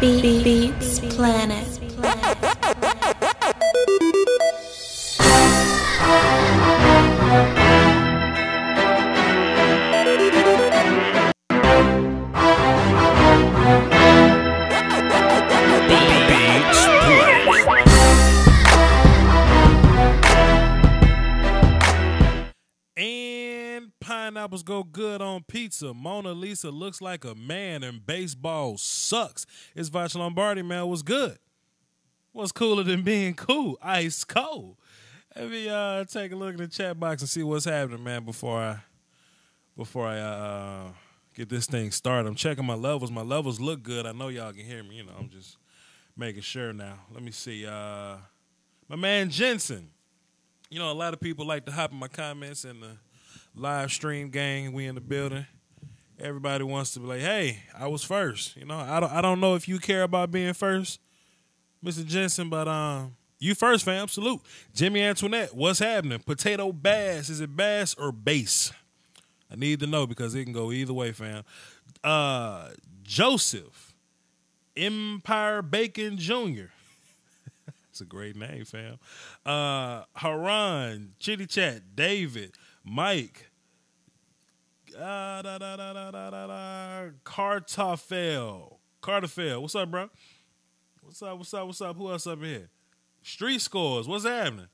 Beats Planet. Pineapples go good on pizza. Mona Lisa looks like a man and baseball sucks. It's Voch Lombardi, man. What's good? What's cooler than being cool? Ice cold. Let me take a look in the chat box and see what's happening, man, before I get this thing started. I'm checking my levels. My levels look good. I know y'all can hear me. You know, I'm just making sure now. Let me see. My man Jensen. You know, a lot of people like to hop in my comments and live stream gang. We in the building. Everybody wants to be like, hey, I was first. You know, I don't know if you care about being first, Mr. Jensen, but you first, fam. Salute. Jimmy Antoinette, what's happening? Potato Bass. Is it bass or bass? I need to know because it can go either way, fam. Joseph Empire Bacon Jr. That's a great name, fam. Haran, Chitty Chat, David, Mike, Cartafel. What's up, bro? What's up? Who else up here? Street Scores, what's happening?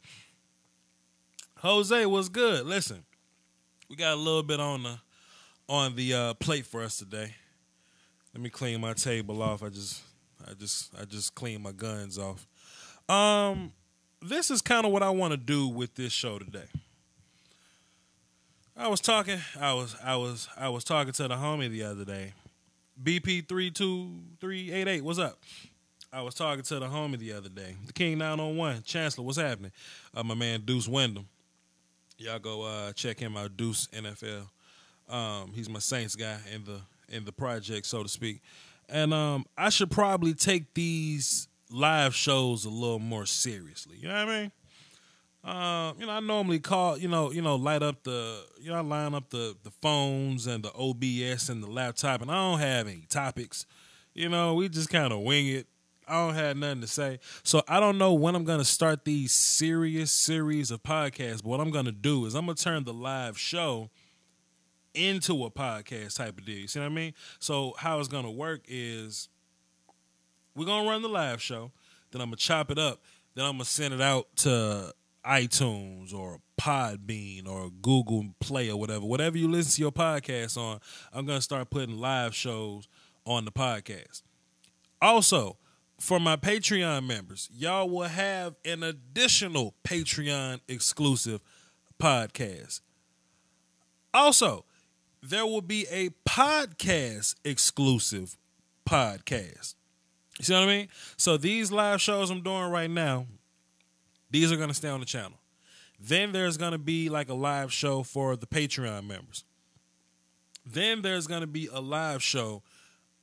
Jose, what's good? Listen, we got a little bit on the plate for us today. Let me clean my table off. I just cleaned my guns off. This is kind of what I want to do with this show today. I was talking to the homie the other day. BP32388, what's up? I was talking to the homie the other day. The King 901, Chancellor, what's happening? My man Deuce Wyndham. Y'all go check him out, Deuce NFL. He's my Saints guy in the project, so to speak. And I should probably take these live shows a little more seriously. You know what I mean? I normally call, line up the phones and the OBS and the laptop, and I don't have any topics. We just kind of wing it. I don't have nothing to say. So I don't know when I'm going to start these serious series of podcasts, but what I'm going to do is I'm going to turn the live show into a podcast type of deal. You see what I mean? So how it's going to work is we're going to run the live show, then I'm going to chop it up, then I'm going to send it out to iTunes or Podbean or Google Play or whatever you listen to your podcast on. I'm going to start putting live shows on the podcast. Also, for my Patreon members, y'all will have an additional Patreon exclusive podcast. Also, there will be a podcast exclusive podcast. You see what I mean? So these live shows I'm doing right now, these are going to stay on the channel. Then there's going to be like a live show for the Patreon members. Then there's going to be a live show,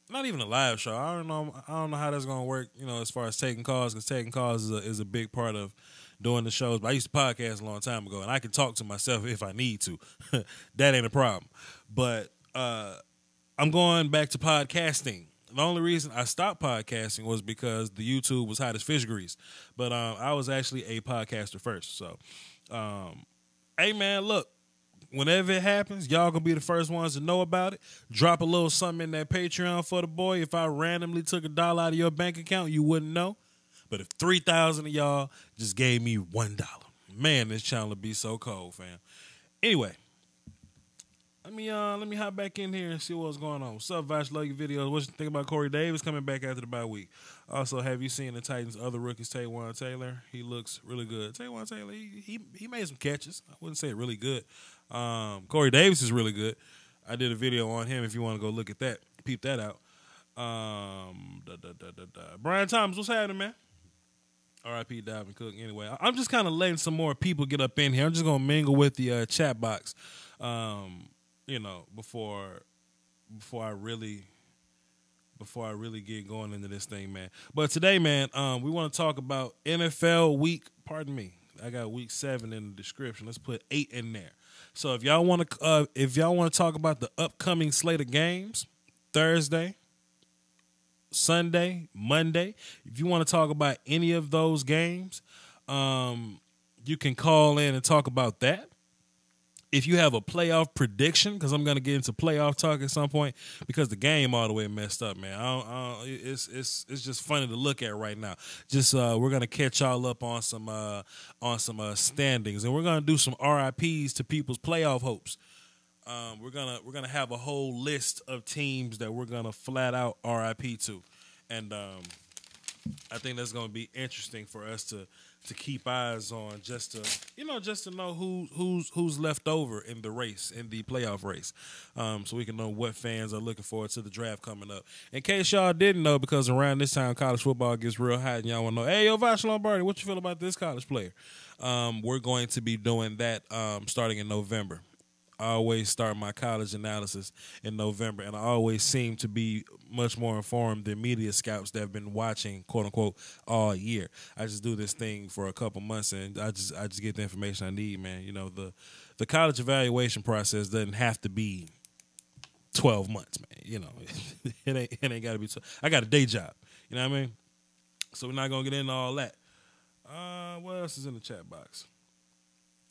not even a live show. I don't know how that's going to work, as far as taking calls, because taking calls is a big part of doing the shows. But I used to podcast a long time ago, and I can talk to myself if I need to. That ain't a problem. But I'm going back to podcasting. The only reason I stopped podcasting was because the YouTube was hot as fish grease. But I was actually a podcaster first. So, hey, man, look, whenever it happens, y'all going to be the first ones to know about it. Drop a little something in that Patreon for the boy. If I randomly took $1 out of your bank account, you wouldn't know. But if 3,000 of y'all just gave me $1, man, this channel would be so cold, fam. Anyway. Let me hop back in here and see what's going on. What's up, Voch? Love your videos. What you think about Corey Davis coming back after the bye week? Also, have you seen the Titans' other rookies, Taywan Taylor? He looks really good. Taywan Taylor, he made some catches. I wouldn't say really good. Corey Davis is really good. I did a video on him if you want to go look at that. Peep that out. Brian Thomas, what's happening, man? R.I.P. Dalvin Cook. Anyway, I'm just kind of letting some more people get up in here. I'm just going to mingle with the chat box. Before I really get going into this thing, man. But today, man, we want to talk about NFL week. Pardon me, I got week 7 in the description. Let's put 8 in there. So if y'all want to talk about the upcoming slate of games, Thursday, Sunday, Monday. If you want to talk about any of those games, you can call in and talk about that. If you have a playoff prediction, because I'm going to get into playoff talk at some point, because the game all the way messed up, man. It's just funny to look at right now. Just we're going to catch y'all up on some standings, and we're going to do some RIPs to people's playoff hopes. We're gonna have a whole list of teams that we're gonna flat out RIP to, and I think that's gonna be interesting for us to keep eyes on, just to know who's left over in the race, in the playoff race, so we can know what fans are looking forward to the draft coming up. In case y'all didn't know, because around this time college football gets real hot, and y'all want to know, hey, yo, Voch Lombardi, what you feel about this college player? We're going to be doing that starting in November. I always start my college analysis in November, and I always seem to be much more informed than media scouts that have been watching, quote unquote, all year. I just do this thing for a couple months, and I just get the information I need, man. You know, the college evaluation process doesn't have to be 12 months, man. You know, it ain't got to be. I got a day job. You know what I mean? So we're not gonna get into all that. What else is in the chat box?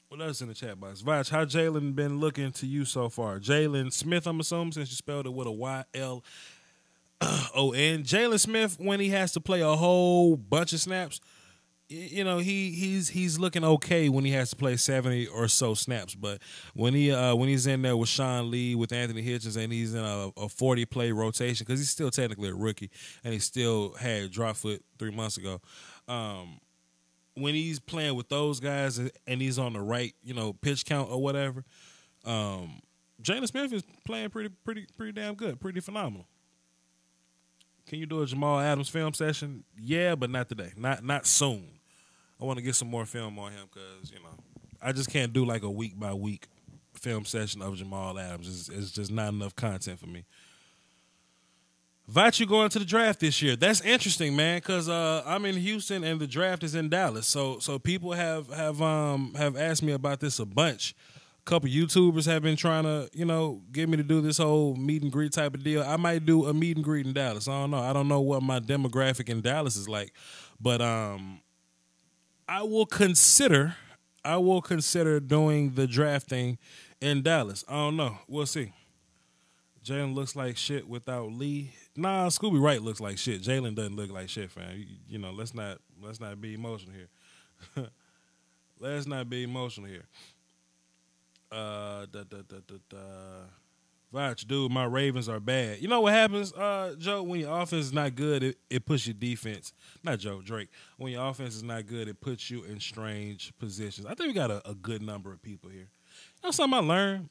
What else in the chat box? Voch, how Jalen been looking to you so far? Jalen Smith, I'm assuming, since you spelled it with a Y-L-O-N. Jalen Smith, when he has to play a whole bunch of snaps, you know, he's looking okay when he has to play 70 or so snaps. But when he's in there with Sean Lee, with Anthony Hitchens, and he's in a 40-play rotation, because he's still technically a rookie, and he still had drop foot 3 months ago. When he's playing with those guys and he's on the right, you know, pitch count or whatever, Jalen Smith is playing pretty damn good, pretty phenomenal. Can you do a Jamal Adams film session? Yeah, but not today, not soon. I want to get some more film on him, because, you know, I just can't do like a week by week film session of Jamal Adams. It's just not enough content for me. Voch, you going to the draft this year? That's interesting, man, because I'm in Houston and the draft is in Dallas. So people have asked me about this a bunch. A couple YouTubers have been trying to, you know, get me to do this whole meet and greet type of deal. I might do a meet and greet in Dallas. I don't know. I don't know what my demographic in Dallas is like, but I will consider doing the draft thing in Dallas. I don't know. We'll see. Jalen looks like shit without Lee. Nah, Scooby Wright looks like shit. Jalen doesn't look like shit, fam. You know, let's not be emotional here. Let's not be emotional here. Voch, dude, my Ravens are bad. You know what happens, Joe? When your offense is not good, it puts your defense. Not Joe, Drake. When your offense is not good, it puts you in strange positions. I think we got a good number of people here. You know something I learned?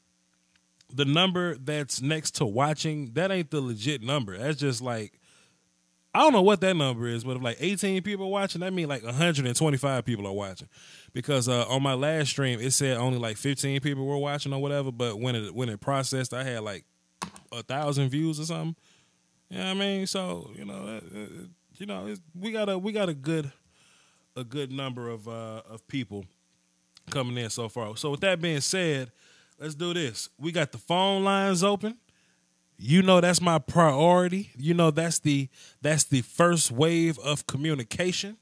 The number that's next to watching, that ain't the legit number. That's just like, I don't know what that number is, but if like 18 people are watching, that means like 125 people are watching. Because on my last stream, it said only like 15 people were watching or whatever, but when it processed, I had like 1,000 views or something. You know what I mean? So, we got a good number of people coming in so far. So with that being said, let's do this. We got the phone lines open. You know that's my priority. You know that's the first wave of communication.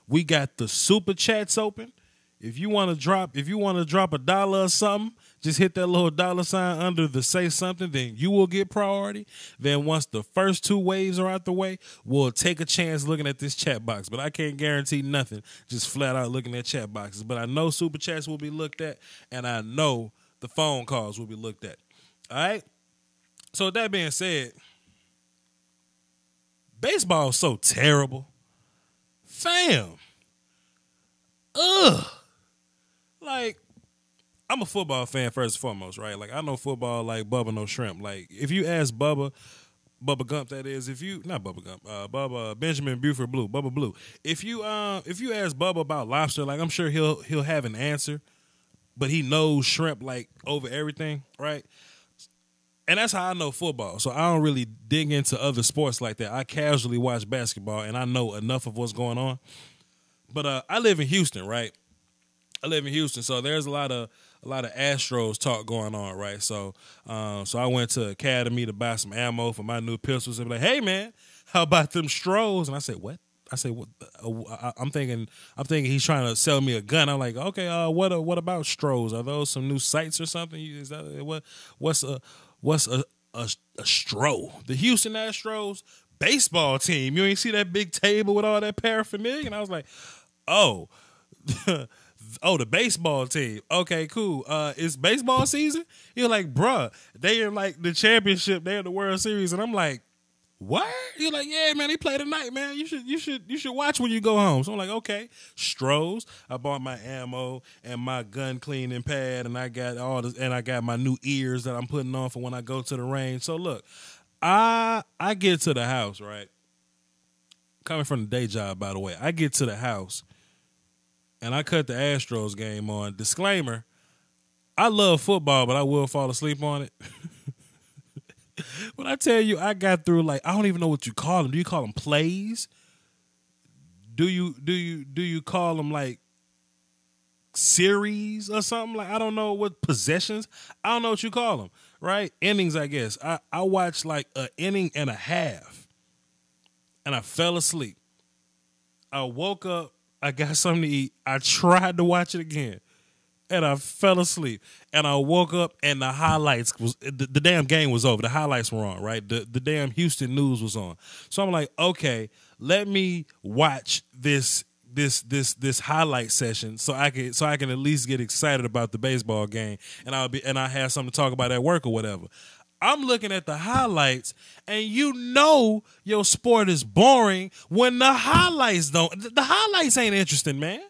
We got the super chats open. If you want to drop $1 or something, just hit that little $sign under the say something, then you will get priority. Then once the first two waves are out the way, we'll take a chance looking at this chat box. But I can't guarantee nothing, just flat out looking at chat boxes. But I know super chats will be looked at, and I know the phone calls will be looked at. All right? So with that being said, baseball is so terrible. Fam. Ugh. Like, I'm a football fan first and foremost, right? Like, I know football like Bubba no shrimp. Like, if you ask Bubba Gump, that is, not Bubba Gump, Benjamin Buford Blue, Bubba Blue. If you ask Bubba about lobster, like, I'm sure he'll have an answer, but he knows shrimp like over everything, right? And that's how I know football. So I don't really dig into other sports like that. I casually watch basketball, and I know enough of what's going on. But I live in Houston, right? I live in Houston, so there's a lot of Astros talk going on, right? So I went to Academy to buy some ammo for my new pistols. And be like, hey man, how about them Stros? And I said, what? I said, what? I'm thinking he's trying to sell me a gun. I'm like, okay, what about Stros? Are those some new sights or something? Is that what's a Stro? The Houston Astros baseball team. You ain't see that big table with all that paraphernalia? And I was like, oh. Oh, the baseball team. Okay, cool. It's baseball season? You're like, bruh, they in like the championship, they're in the World Series, and I'm like, what? You're like, yeah, man, they play tonight, man. You should watch when you go home. So I'm like, okay. Stros. I bought my ammo and my gun cleaning pad, and I got I got my new ears that I'm putting on for when I go to the range. So look, I get to the house, right? Coming from the day job, by the way. I get to the house and I cut the Astros game on. Disclaimer, I love football, but I will fall asleep on it. When I tell you I got through, like, I don't even know what you call them. Do you call them plays? Do you call them like series or something? Like, I don't know what possessions. I don't know what you call them, right? Innings, I guess. I watched like an inning and a half and I fell asleep. I woke up, I got something to eat. I tried to watch it again, and I fell asleep. And I woke up, and the highlights the damn game was over. The highlights were on, right? The damn Houston news was on. So I'm like, okay, let me watch this highlight session so I can at least get excited about the baseball game, and I have something to talk about at work or whatever. I'm looking at the highlights, and you know your sport is boring when the highlights don't. The highlights ain't interesting, man.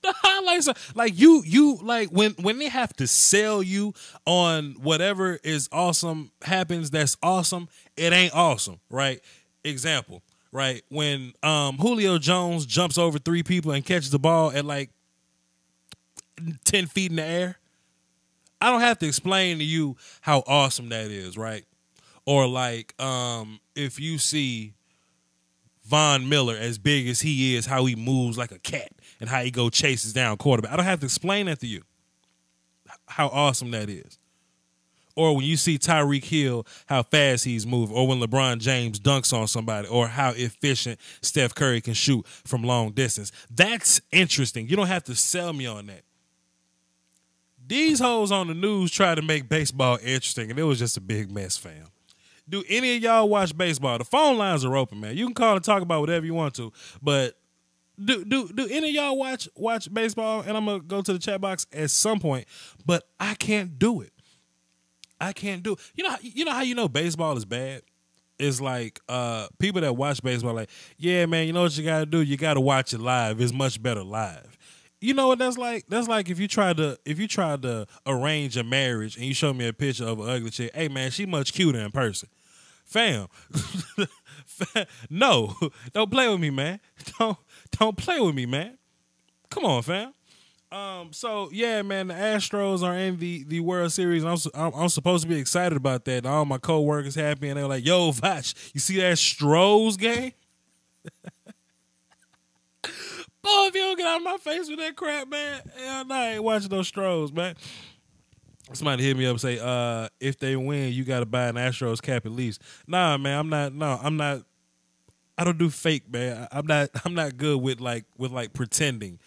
The highlights are like you like when they have to sell you on whatever is awesome happens. That's awesome. It ain't awesome, right? Example, right? When Julio Jones jumps over 3 people and catches the ball at like 10 feet in the air. I don't have to explain to you how awesome that is, right? Or like if you see Von Miller, as big as he is, how he moves like a cat and how he chases down quarterback. I don't have to explain that to you, how awesome that is. Or when you see Tyreek Hill, how fast he's moving. Or when LeBron James dunks on somebody. Or how efficient Steph Curry can shoot from long distance. That's interesting. You don't have to sell me on that. These hoes on the news try to make baseball interesting, and it was just a big mess, fam. Do any of y'all watch baseball? The phone lines are open, man. You can call and talk about whatever you want to, but do any of y'all watch baseball? And I'm gonna go to the chat box at some point, but I can't do it. I can't do it. You know how you know baseball is bad? It's like people that watch baseball, like, yeah, man. You know what you gotta do? You gotta watch it live. It's much better live. You know what that's like? That's like if you tried to arrange a marriage and you show me a picture of an ugly chick. Hey man, she much cuter in person. Fam. No, don't play with me, man. Don't play with me, man. Come on, fam. So yeah, man, the Astros are in the World Series. I'm supposed to be excited about that. All my coworkers happy, and they're like, "Yo, Voch, you see that Stros game?" Oh, if you don't get out of my face with that crap, man, hell no, I ain't watching those Stros, man. Somebody hit me up and say, if they win, you got to buy an Astros cap at least. Nah, man, I'm not. I don't do fake, man. I'm not good with pretending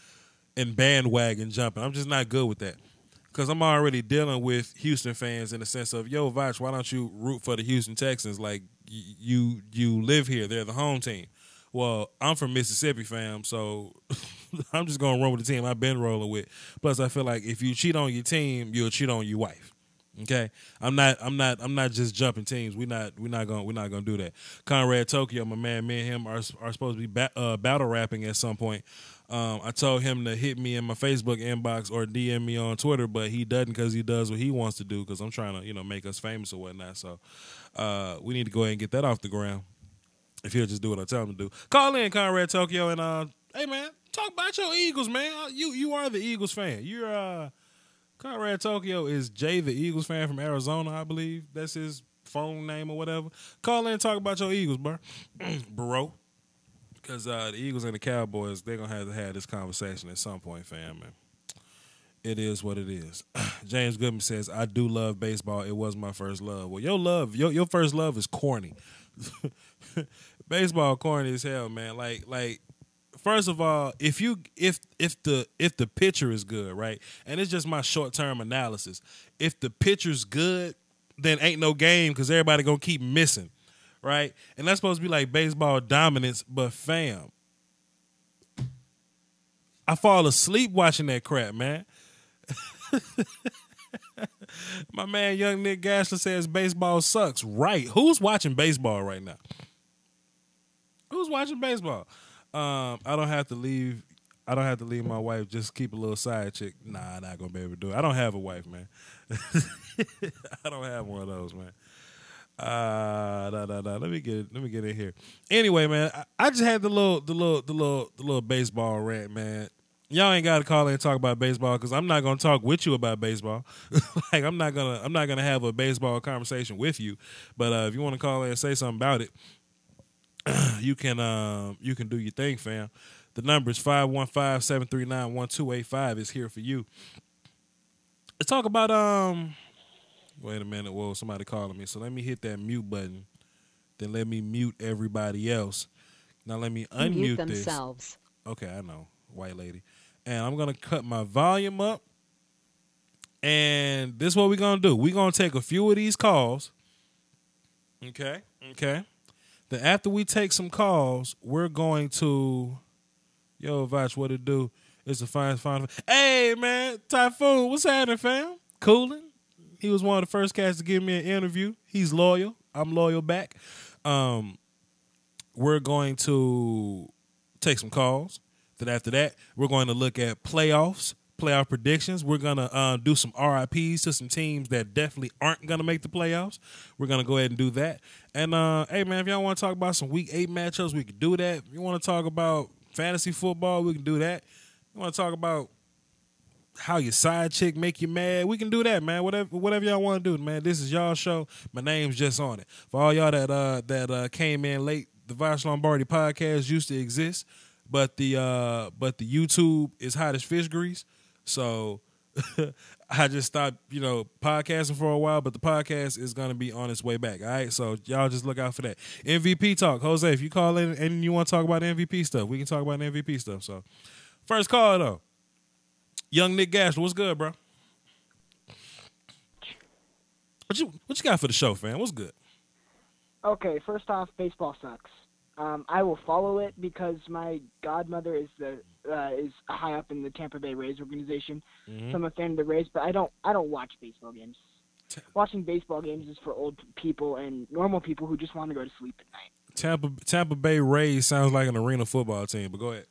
and bandwagon jumping. I'm just not good with that. Because I'm already dealing with Houston fans in the sense of, yo, Voch, why don't you root for the Houston Texans? Like, you live here. They're the home team. Well, I'm from Mississippi, fam, so I'm just gonna run with the team I've been rolling with. Plus, I feel like if you cheat on your team, you'll cheat on your wife. Okay, I'm not just jumping teams. We're not gonna do that. Conrad Tokyo, my man, me and him are supposed to be battle rapping at some point. I told him to hit me in my Facebook inbox or DM me on Twitter, but he doesn't because he does what he wants to do. Because I'm trying to make us famous or whatnot. So we need to go ahead and get that off the ground. If he'll just do what I tell him to do. Call in, Conrad Tokyo, and hey man, talk about your Eagles, man. You are the Eagles fan. You're Conrad Tokyo is Jay, the Eagles fan from Arizona, I believe. That's his phone name or whatever. Call in and talk about your Eagles, bro. Bro. Because the Eagles and the Cowboys, they're going to have this conversation at some point, fam, man. It is what it is. James Goodman says, I do love baseball. It was my first love. Well, your first love is corny. Baseball corny as hell, man. Like first of all, if the pitcher is good, right? And it's just my short-term analysis. If the pitcher's good, then ain't no game because everybody gonna keep missing, right? And that's supposed to be like baseball dominance, but fam, I fall asleep watching that crap, man. My man, young Nick Gashler says baseball sucks. Right? Who's watching baseball right now? Who's watching baseball? I don't have to leave. I don't have to leave my wife. Just keep a little side chick. Nah, I'm not gonna be able to do it. I don't have a wife, man. I don't have one of those, man. No. Let me get in here. Anyway, man, I just had the little baseball rant, man. Y'all ain't got to call in and talk about baseball because I'm not gonna talk with you about baseball. Like I'm not gonna have a baseball conversation with you. But if you want to call in and say something about it, you can do your thing, fam. The number is 515-739-1285 is here for you. Let's talk about wait a minute, whoa, somebody calling me. So let me hit that mute button. Then let me mute everybody else. Now let me unmute themselves. Okay, I know. White lady. And I'm going to cut my volume up. And this is what we're going to do. We're going to take a few of these calls. Okay. Then after we take some calls, we're going to, yo, Voch, what it do? It's a fine. Hey, man, Typhoon, what's happening, fam? Cooling. He was one of the first cats to give me an interview. He's loyal. I'm loyal back. We're going to take some calls. Then after that, we're going to look at playoff predictions. We're going to do some RIPs to some teams that definitely aren't going to make the playoffs. We're going to go ahead and do that. And, hey, man, if y'all want to talk about some Week 8 matchups, we can do that. If you want to talk about fantasy football, we can do that. If you want to talk about how your side chick make you mad, we can do that, man. Whatever y'all want to do, man. This is y'all show. My name's just on it. For all y'all that came in late, the Voch Lombardi podcast used to exist. But the YouTube is hot as fish grease, so I just stopped, podcasting for a while. But the podcast is gonna be on its way back. All right, so y'all just look out for that. MVP talk, Jose. If you call in and you want to talk about MVP stuff, we can talk about MVP stuff. So first call though, young Nick Gashler, what's good, bro? What you got for the show, fam? What's good? Okay, first off, baseball sucks. I will follow it because my godmother is high up in the Tampa Bay Rays organization. Mm-hmm. So I'm a fan of the Rays, but I don't watch baseball games. Watching baseball games is for old people and normal people who just want to go to sleep at night. Tampa Bay Rays sounds like an arena football team, but go ahead.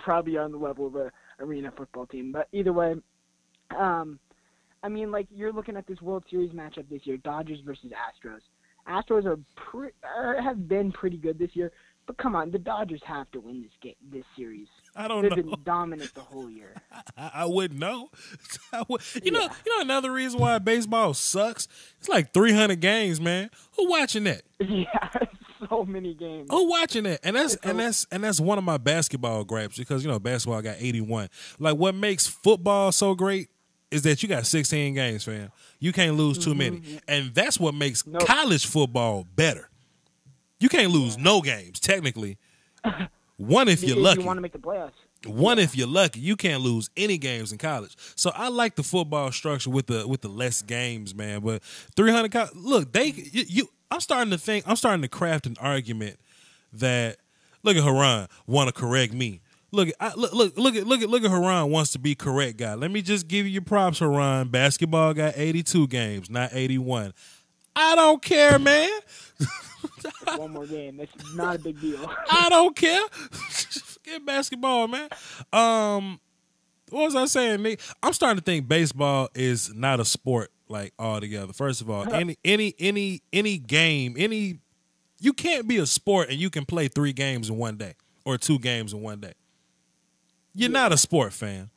Probably on the level of an arena football team, but either way, I mean, like you're looking at this World Series matchup this year, Dodgers versus Astros. Astros have been pretty good this year, but come on, the Dodgers have to win this series. I don't know. They've been dominant the whole year. I wouldn't know. You know another reason why baseball sucks? It's like 300 games, man. Who watching that? Yeah, so many games. Who watching that? And that's one of my basketball gripes because basketball got 81. Like what makes football so great is that you got 16 games, fam. You can't lose too many. And that's what makes college football better. You can't lose no games, technically. One if you're lucky. You want to make the playoffs. One if you're lucky. You can't lose any games in college. So I like the football structure with the less games, man. But 300 look, I'm starting to craft an argument that look at Haran want to correct me. Look at Haran wants to be correct, guy. Let me just give you your props, Haran. Basketball got 82 games, not 81. I don't care, man. One more game. It's not a big deal. I don't care. Forget basketball, man. What was I saying, Nick? I'm starting to think baseball is not a sport like altogether. First of all, any game, you can't be a sport and you can play 3 games in one day or 2 games in one day. You're not a sport fan.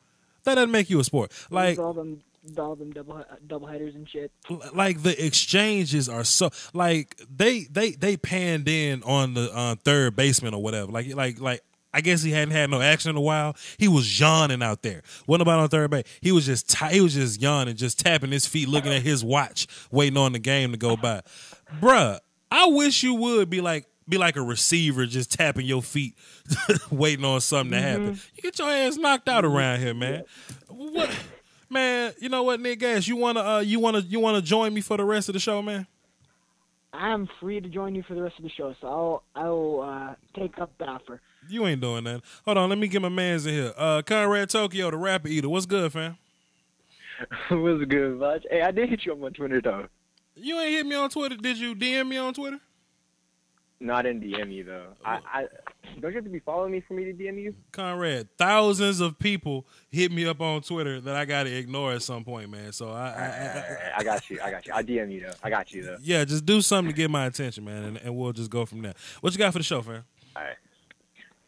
That doesn't make you a sport. Like all them double headers and shit. Like the exchanges are so like they panned in on the third baseman or whatever. Like I guess he hadn't had no action in a while. He was yawning out there. What about on third base? He was just he was just yawning, just tapping his feet, looking at his watch, waiting on the game to go by. Bruh, I wish you would be like a receiver, just tapping your feet, waiting on something to happen. You get your ass knocked out around here, man. What, man? You know what, Nick Gass? You wanna join me for the rest of the show, man? I'm free to join you for the rest of the show, so I'll take up the offer. You ain't doing that. Hold on, let me get my mans in here. Conrad Tokyo, the rapper eater. What's good, fam? What's good, Voch? Hey, I did hit you up on Twitter, though. You ain't hit me on Twitter. Did you DM me on Twitter? Not in DM you, though. I don't you have to be following me for me to DM you? Conrad, thousands of people hit me up on Twitter that I got to ignore at some point, man. So I got you. I DM you, though. I got you, though. Yeah, just do something to get my attention, man, and we'll just go from there. What you got for the show, fam? All right.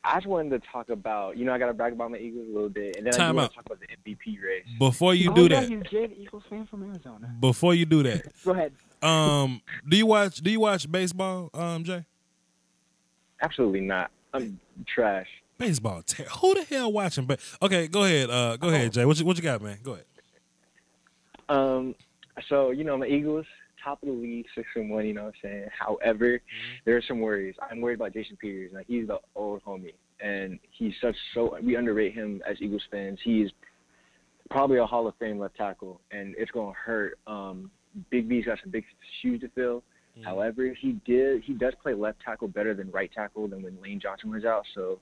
I just wanted to talk about, I got to brag about my Eagles a little bit, and then I want to talk about the MVP race. Before you do that, you're Jay, the Eagles fan from Arizona. Before you do that, go ahead. Do you watch baseball, Jay? Absolutely not. I'm trash. Baseball. Who the hell watching? But okay, go ahead. Go ahead, Jay. What you got, man? Go ahead. So my Eagles, top of the league, 6-1. You know what I'm saying? However, there are some worries. I'm worried about Jason Peters. Like, he's the old homie, and he's we underrate him as Eagles fans. He's probably a Hall of Fame left tackle, and it's gonna hurt. Big B's got some big shoes to fill. However, he does play left tackle better than right tackle than when Lane Johnson was out. So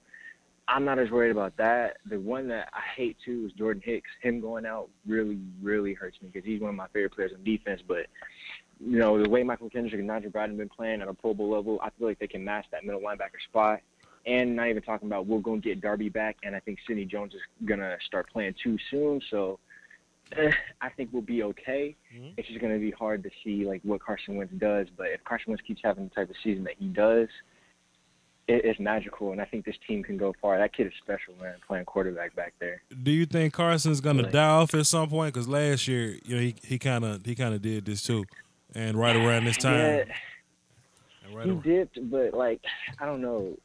I'm not as worried about that. The one that I hate too is Jordan Hicks. Him going out really, really hurts me because he's one of my favorite players on defense. But the way Michael Kendrick and Nigel Bradley have been playing at a Pro Bowl level, I feel like they can match that middle linebacker spot. And not even talking about we're going to get Darby back, and I think Sidney Jones is gonna start playing too soon. So I think we'll be okay. It's just going to be hard to see what Carson Wentz does. But if Carson Wentz keeps having the type of season that he does, it's magical, and I think this team can go far. That kid is special, man, playing quarterback back there. Do you think Carson's going to die off at some point? Because last year, he kind of did this too, and right around this time, he dipped. But I don't know,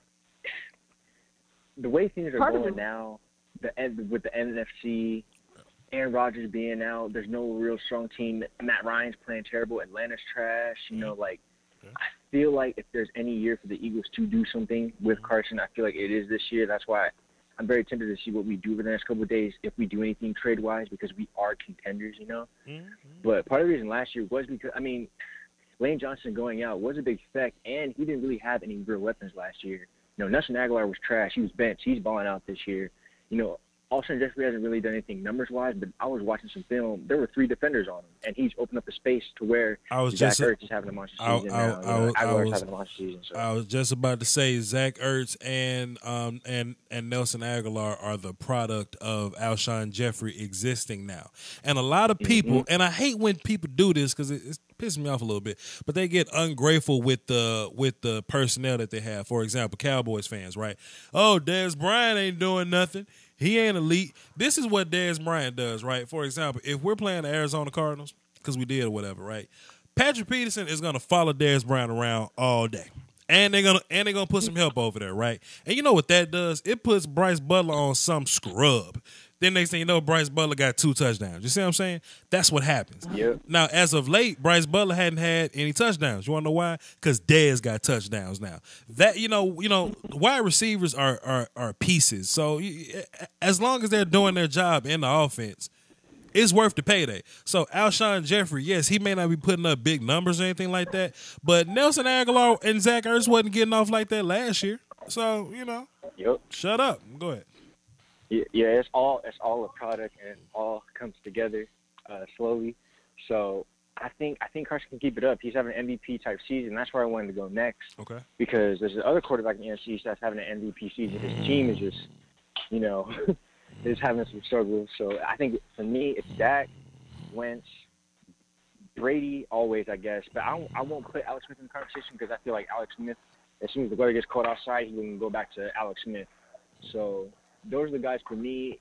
the way things are going now, with the NFC. Aaron Rodgers being out, there's no real strong team. Matt Ryan's playing terrible. Atlanta's trash. I feel like if there's any year for the Eagles to do something with Carson, I feel like it is this year. That's why I'm very tempted to see what we do over the next couple of days, if we do anything trade-wise, because we are contenders, But part of the reason last year was because, Lane Johnson going out was a big effect, and he didn't really have any real weapons last year. Nelson Aguilar was trash. He was benched. He's balling out this year. Alshon Jeffrey hasn't really done anything numbers-wise, but I was watching some film. There were 3 defenders on him, and he's opened up the space to where Zach Ertz is having a monster season now. Aguilar's having a monster season. So. I was just about to say Zach Ertz and Nelson Aguilar are the product of Alshon Jeffrey existing now. And a lot of people, and I hate when people do this because it's pissing me off a little bit, but they get ungrateful with the personnel that they have. For example, Cowboys fans, right? Oh, Dez Bryant ain't doing nothing. He ain't elite. This is what Dez Bryant does, right? For example, if we're playing the Arizona Cardinals, because we did or whatever, right? Patrick Peterson is gonna follow Dez Bryant around all day. And they're gonna put some help over there, right? And you know what that does? It puts Bryce Butler on some scrub. Then next thing you know, Bryce Butler got 2 touchdowns. You see what I'm saying? That's what happens. Yep. Now, as of late, Bryce Butler hadn't had any touchdowns. You want to know why? Because Dez got touchdowns now. That wide receivers are pieces. So as long as they're doing their job in the offense, it's worth the payday. So Alshon Jeffrey, yes, he may not be putting up big numbers or anything like that, but Nelson Aguilar and Zach Ertz wasn't getting off like that last year. So shut up. Go ahead. Yeah, it's all a product, and it all comes together slowly. So I think Carson can keep it up. He's having an MVP type season. That's where I wanted to go next. Okay. Because there's the other quarterback in the NFC that's having an MVP season. His team is just, is having some struggles. So I think for me, it's Dak, Wentz, Brady always, I guess. But I won't put Alex Smith in the conversation because I feel like Alex Smith, as soon as the weather gets caught outside, he can go back to Alex Smith. So those are the guys for me.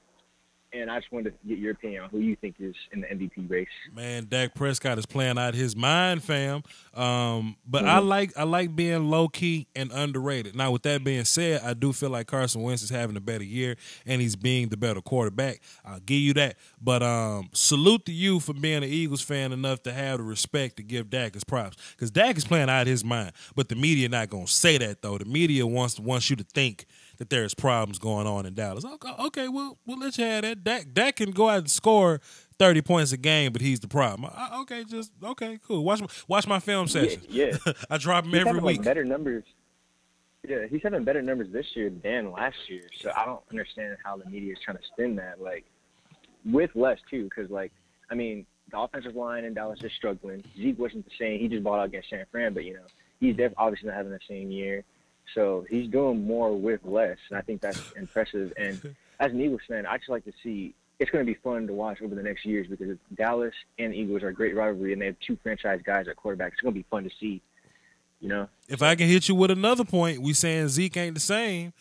And I just wanted to get your opinion on who you think is in the MVP race. Man, Dak Prescott is playing out his mind, fam. But I like being low key and underrated. Now, with that being said, I do feel like Carson Wentz is having a better year and he's being the better quarterback. I'll give you that. But salute to you for being an Eagles fan enough to have the respect to give Dak his props, because Dak is playing out his mind. But the media not gonna say that though. The media wants you to think that there's problems going on in Dallas. Okay, we'll let you have that. Dak can go out and score 30 points a game, but he's the problem. Okay, cool. Watch my film session. Yeah. I drop him he's every having, week. Like, better numbers. Yeah, he's having better numbers this year than last year. So I don't understand how the media is trying to spin that. Like, with less too, because the offensive line in Dallas is struggling. Zeke wasn't the same. He just balled out against San Fran, but he's obviously not having the same year. So he's doing more with less, and I think that's impressive. And as an Eagles fan, I just like to see – it's going to be fun to watch over the next years, because Dallas and Eagles are a great rivalry, and they have two franchise guys at quarterback. It's going to be fun to see, If I can hit you with another point, we saying Zeke ain't the same.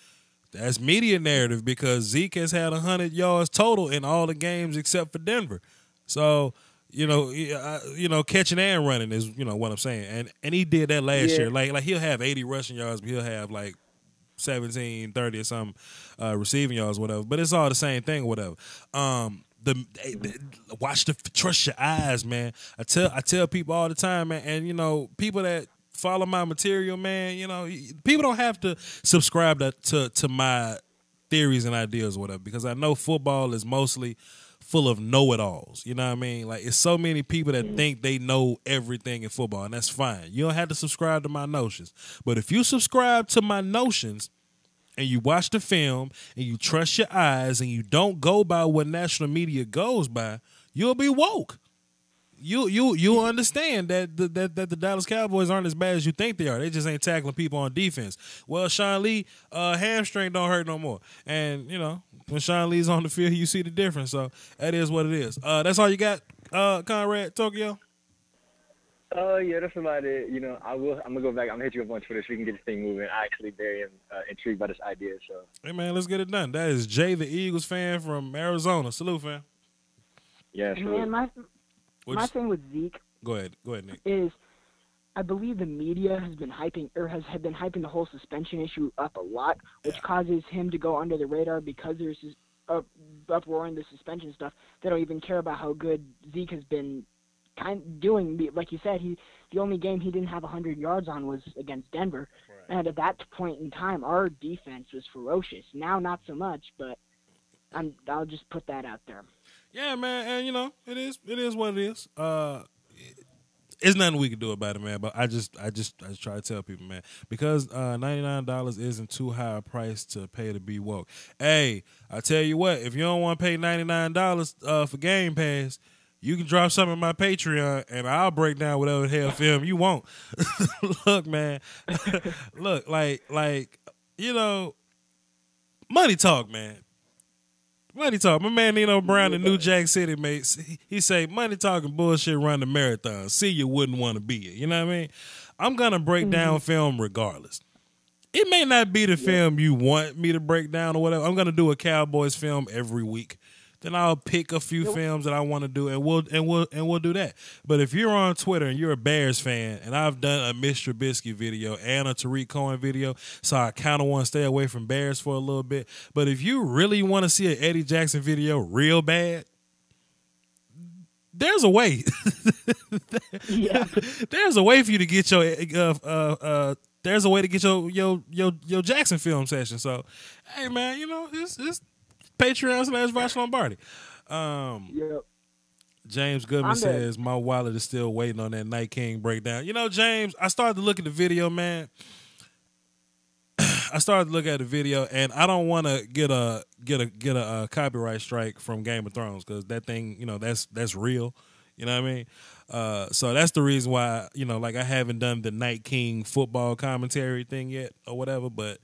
That's media narrative, because Zeke has had 100 yards total in all the games except for Denver. So – catching and running is, what I'm saying. And he did that last year. Like he'll have 80 rushing yards, but he'll have like 17, 30 or something receiving yards, whatever. But it's all the same thing, whatever. Trust your eyes, man. I tell people all the time, man, and people that follow my material, man, people don't have to subscribe to my theories and ideas or whatever, because I know football is mostly full of know-it-alls. You know what I mean? Like, it's so many people that think they know everything in football, and that's fine. You don't have to subscribe to my notions. But if you subscribe to my notions and you watch the film and you trust your eyes and you don't go by what national media goes by, you'll be woke. You'll understand that the Dallas Cowboys aren't as bad as you think they are. They just ain't tackling people on defense. Well, Sean Lee, hamstring don't hurt no more. And, when Sean Lee's on the field, you see the difference. So that is what it is. That's all you got, Conrad, Tokyo? Yeah, that's about it. I'm going to go back. I'm going to hit you up on Twitter so we can get this thing moving. I actually very intrigued by this idea. So, hey, man, let's get it done. That is Jay, the Eagles fan from Arizona. Salute, fam. Yeah, sure. Man, my thing with Zeke. Go ahead, Nick. Is I believe the media has been hyping the whole suspension issue up a lot, which causes him to go under the radar, because there's this uproar in the suspension stuff. They don't even care about how good Zeke has been doing. Like you said, the only game he didn't have 100 yards on was against Denver. Right. And at that point in time, our defense was ferocious. Now, not so much, but I'll just put that out there. Yeah, man, and it is what it is. It's nothing we can do about it, man. But I just try to tell people, man, because $99 isn't too high a price to pay to be woke. Hey, I tell you what, if you don't want to pay $99 for Game Pass, you can drop something on my Patreon, and I'll break down whatever the hell film you want. Look, man, look, like money talk, man. Money talk. My man Nino Brown in New Jack City, mates. He say money talking bullshit run the marathon. See, you wouldn't want to be it. You know what I mean? I'm gonna break down film regardless. It may not be the film you want me to break down or whatever. I'm gonna do a Cowboys film every week. Then I'll pick a few films that I want to do, and we'll do that. But if you're on Twitter and you're a Bears fan, and I've done a Mr. Trubisky video and a Tariq Cohen video, so I kind of want to stay away from Bears for a little bit. But if you really want to see an Eddie Jackson video real bad, there's a way. There's a way for you to get your there's a way to get your Jackson film session. So, hey man, it's Patreon / Voch Lombardi. James Goodman says, my wallet is still waiting on that Night King breakdown. James, I started to look at the video, man. I started to look at the video, and I don't want to get a copyright strike from Game of Thrones, because that thing, that's real. You know what I mean? So that's the reason why, I haven't done the Night King football commentary thing yet or whatever, but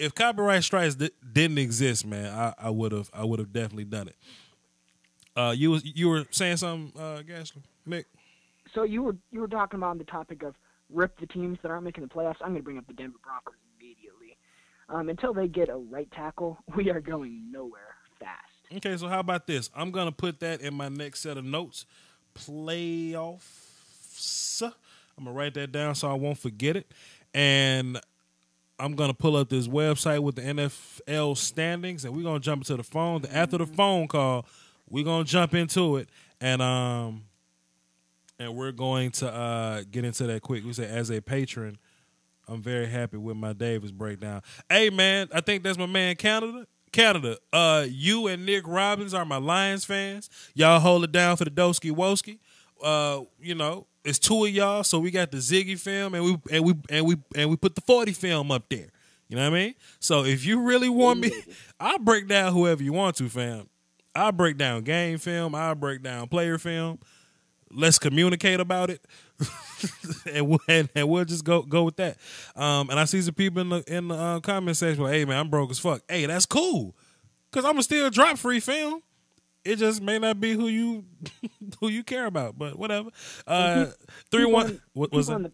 if copyright strikes didn't exist, man, I would have definitely done it. You were saying something, Gasler, Nick? So you were talking about the topic of rip the teams that aren't making the playoffs. I'm going to bring up the Denver Broncos immediately. Until they get a right tackle, we are going nowhere fast. Okay, so how about this? I'm gonna put that in my next set of notes. Playoffs. I'm gonna write that down so I won't forget it. And I'm gonna pull up this website with the NFL standings, and we're gonna jump into the phone. After the phone call, we're gonna jump into it, and we're going to get into that quick. We say, as a patron, I'm very happy with my Davis breakdown. Hey man, I think that's my man Canada. You and Nick Robbins are my Lions fans. Y'all hold it down for the Doski Woski. You know, it's two of y'all, so we got the Ziggy film and we put the 40 film up there. You know what I mean? So if you really want me, I'll break down whoever you want to, fam. I'll break down game film. I'll break down player film. Let's communicate about it, and we'll just go with that. And I see some people in the comment section, like, hey man, I'm broke as fuck. Hey, that's cool, cause I'm gonna still drop free film. It just may not be who you care about, but whatever. 3-1. What was that?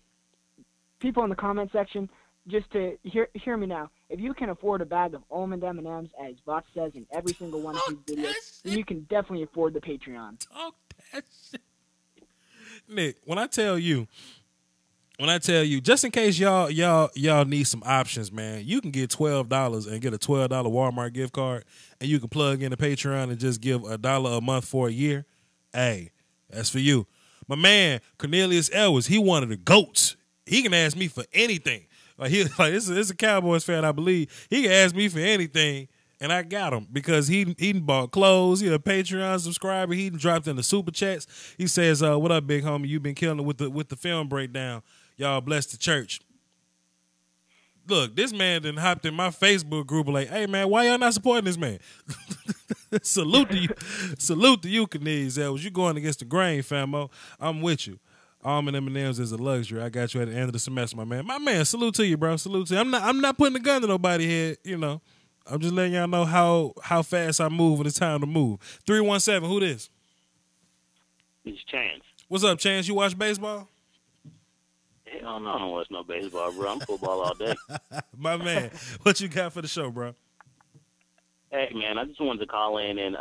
People in the comment section, just to hear me now. If you can afford a bag of almond M&Ms, as Voch says in every single one of his videos, then you can definitely afford the Patreon. Talk that shit. Nick, when I tell you, just in case y'all need some options, man, you can get $12 and get a $12 Walmart gift card, and you can plug in the Patreon and just give $1 a month for a year. Hey, that's for you. My man Cornelius Ellis, he one of the GOATs. He can ask me for anything. This is a Cowboys fan, I believe. He can ask me for anything. And I got him because he bought clothes. He a Patreon subscriber. He dropped in the super chats. He says, "What up, big homie? You been killing it with the film breakdown. Y'all bless the church." Look, this man then hopped in my Facebook group like, "Hey man, why y'all not supporting this man?" Salute to you, Cornelius. You going against the grain, famo. I'm with you. Almond M&Ms is a luxury. I got you at the end of the semester, my man. My man, salute to you, bro. Salute to you. I'm not putting a gun to nobody's head, you know. I'm just letting y'all know how fast I move when it's time to move. 317, who this? It's Chance. What's up, Chance? You watch baseball? Hell no, I don't watch no baseball, bro. I'm football all day. My man, what you got for the show, bro? Hey, man, I just wanted to call in and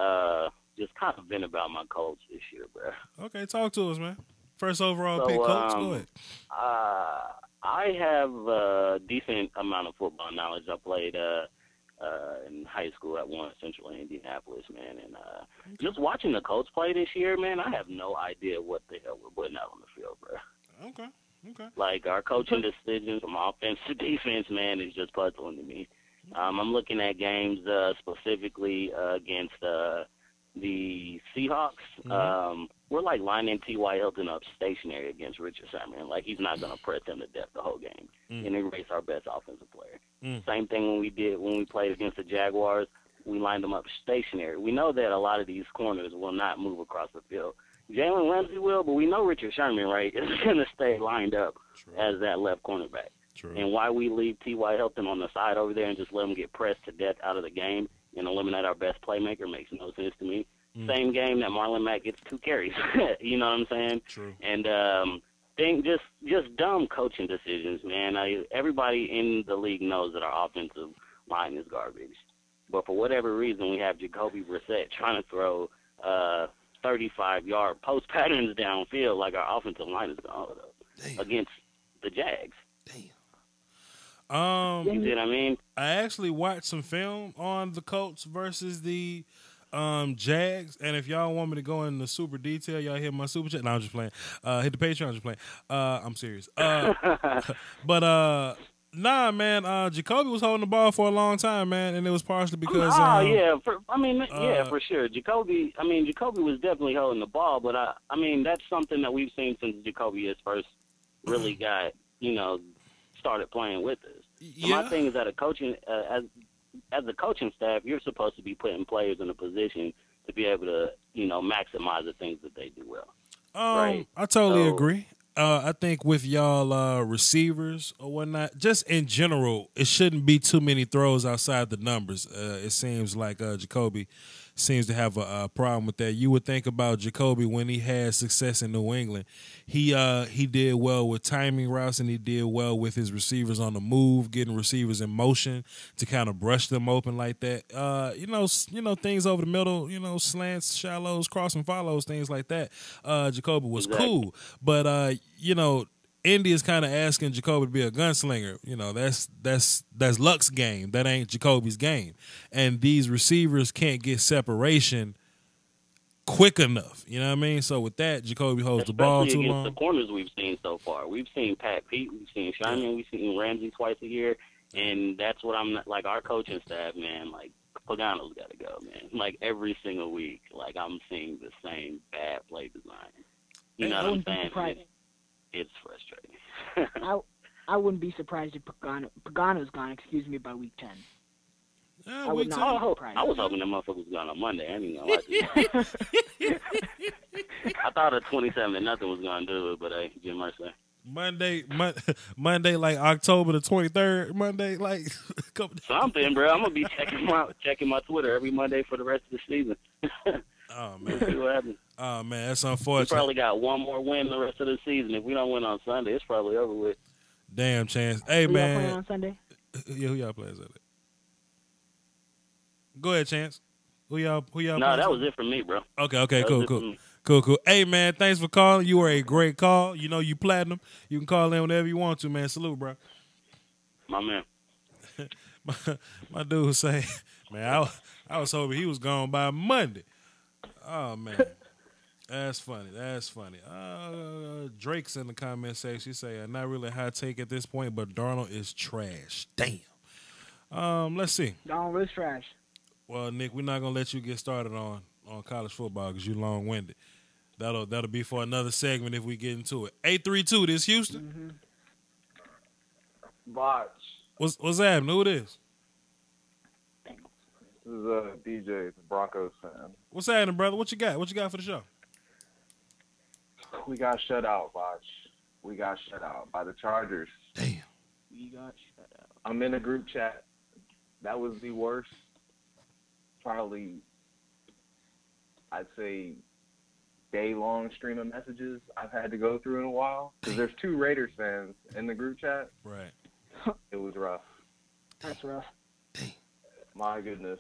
just kind of vent about my Colts this year, bro. Okay, talk to us, man. First overall pick, Colts, go ahead. I have a decent amount of football knowledge. I played in high school at Warren Central in Indianapolis, man. And just watching the Colts play this year, man, I have no idea what the hell we're putting out on the field, bro. Okay. Like, our coaching decisions from offense to defense, man, is just puzzling to me. I'm looking at games specifically against the Seahawks. Mm-hmm. We're like lining T.Y. Hilton up stationary against Richard Sherman. Like, he's not going to press him to death the whole game and erase our best offensive player. Same thing when we played against the Jaguars. We lined them up stationary. We know that a lot of these corners will not move across the field. Jalen Ramsey will, but we know Richard Sherman, right, is going to stay lined up as that left cornerback. True. And why we leave T.Y. Hilton on the side over there and just let him get pressed to death out of the game and eliminate our best playmaker makes no sense to me. Same game that Marlon Mack gets 2 carries. You know what I'm saying? True. And just dumb coaching decisions, man. Everybody in the league knows that our offensive line is garbage. But for whatever reason, we have Jacoby Brissett trying to throw 35-yard post patterns downfield like our offensive line is gone against the Jags. Damn. You see what I mean? I actually watched some film on the Colts versus the Jags, and if y'all want me to go into super detail, y'all hit my super chat. No, I'm just playing. Hit the Patreon, I'm just playing. I'm serious. But nah, man. Jacoby was holding the ball for a long time, man, and it was partially because. For sure. Jacoby was definitely holding the ball, but I mean that's something that we've seen since Jacoby has first really got started playing with us. So my thing is that as a coaching staff, you're supposed to be putting players in a position to be able to, maximize the things that they do well. Right? I totally agree. I think with y'all receivers or whatnot, just in general, it shouldn't be too many throws outside the numbers. It seems like Jacoby seems to have a problem with that. You would think about Jacoby when he had success in New England. He did well with timing routes, and he did well with his receivers on the move, getting receivers in motion to kind of brush them open like that. Things over the middle, slants, shallows, cross and follows, things like that. Jacoby was cool, but Indy is kind of asking Jacoby to be a gunslinger. That's Luck's game. That ain't Jacoby's game. And these receivers can't get separation quick enough. You know what I mean? So with that, Jacoby holds the ball too long. Especially against the corners we've seen so far. We've seen Pat Pete, we've seen Shyman, we've seen Ramsey twice a year, and that's what I'm like. Our coaching staff, man, like Pagano's got to go, man. Like every single week, like I'm seeing the same bad play design. You know what I'm saying? It's frustrating. I wouldn't be surprised if Pagano's gone, by week 10. I would not be surprised. I was hoping that motherfucker was gone on Monday. I didn't know I thought a 27-0 was going to do it, but hey, Jim Mercer. Monday, like October the 23rd. Monday, like something, bro. I'm gonna be checking my Twitter every Monday for the rest of the season. Oh man, see what happens. Oh man, that's unfortunate. We probably got one more win the rest of the season. If we don't win on Sunday, it's probably over with. Damn chance. Hey who man, y'all playing on Sunday? Yeah, who y'all playing Sunday? Go ahead, Chance. Who y'all? No, that was it for me, bro. Okay, cool. Hey man, thanks for calling. You were a great call. You platinum. You can call in whenever you want to, man. Salute, bro. My man. my dude was saying, man, I was hoping he was gone by Monday. Oh man, that's funny. Drake's in the comment section. He say, not really a hot take at this point, but Darnold is trash. Damn. Let's see. Darnold is trash. Well, Nick, we're not gonna let you get started on college football because you're long-winded. That'll be for another segment if we get into it. 832, this Houston. Voch. What's happening? Who it is? This is DJ, the Broncos fan. What's happening, brother? What you got? What you got for the show? We got shut out, Voch. We got shut out by the Chargers. Damn. We got shut out. I'm in a group chat. That was the worst, probably, I'd say, day-long stream of messages I've had to go through in a while. Because there's 2 Raiders fans in the group chat. Right. It was rough. That's rough. My goodness.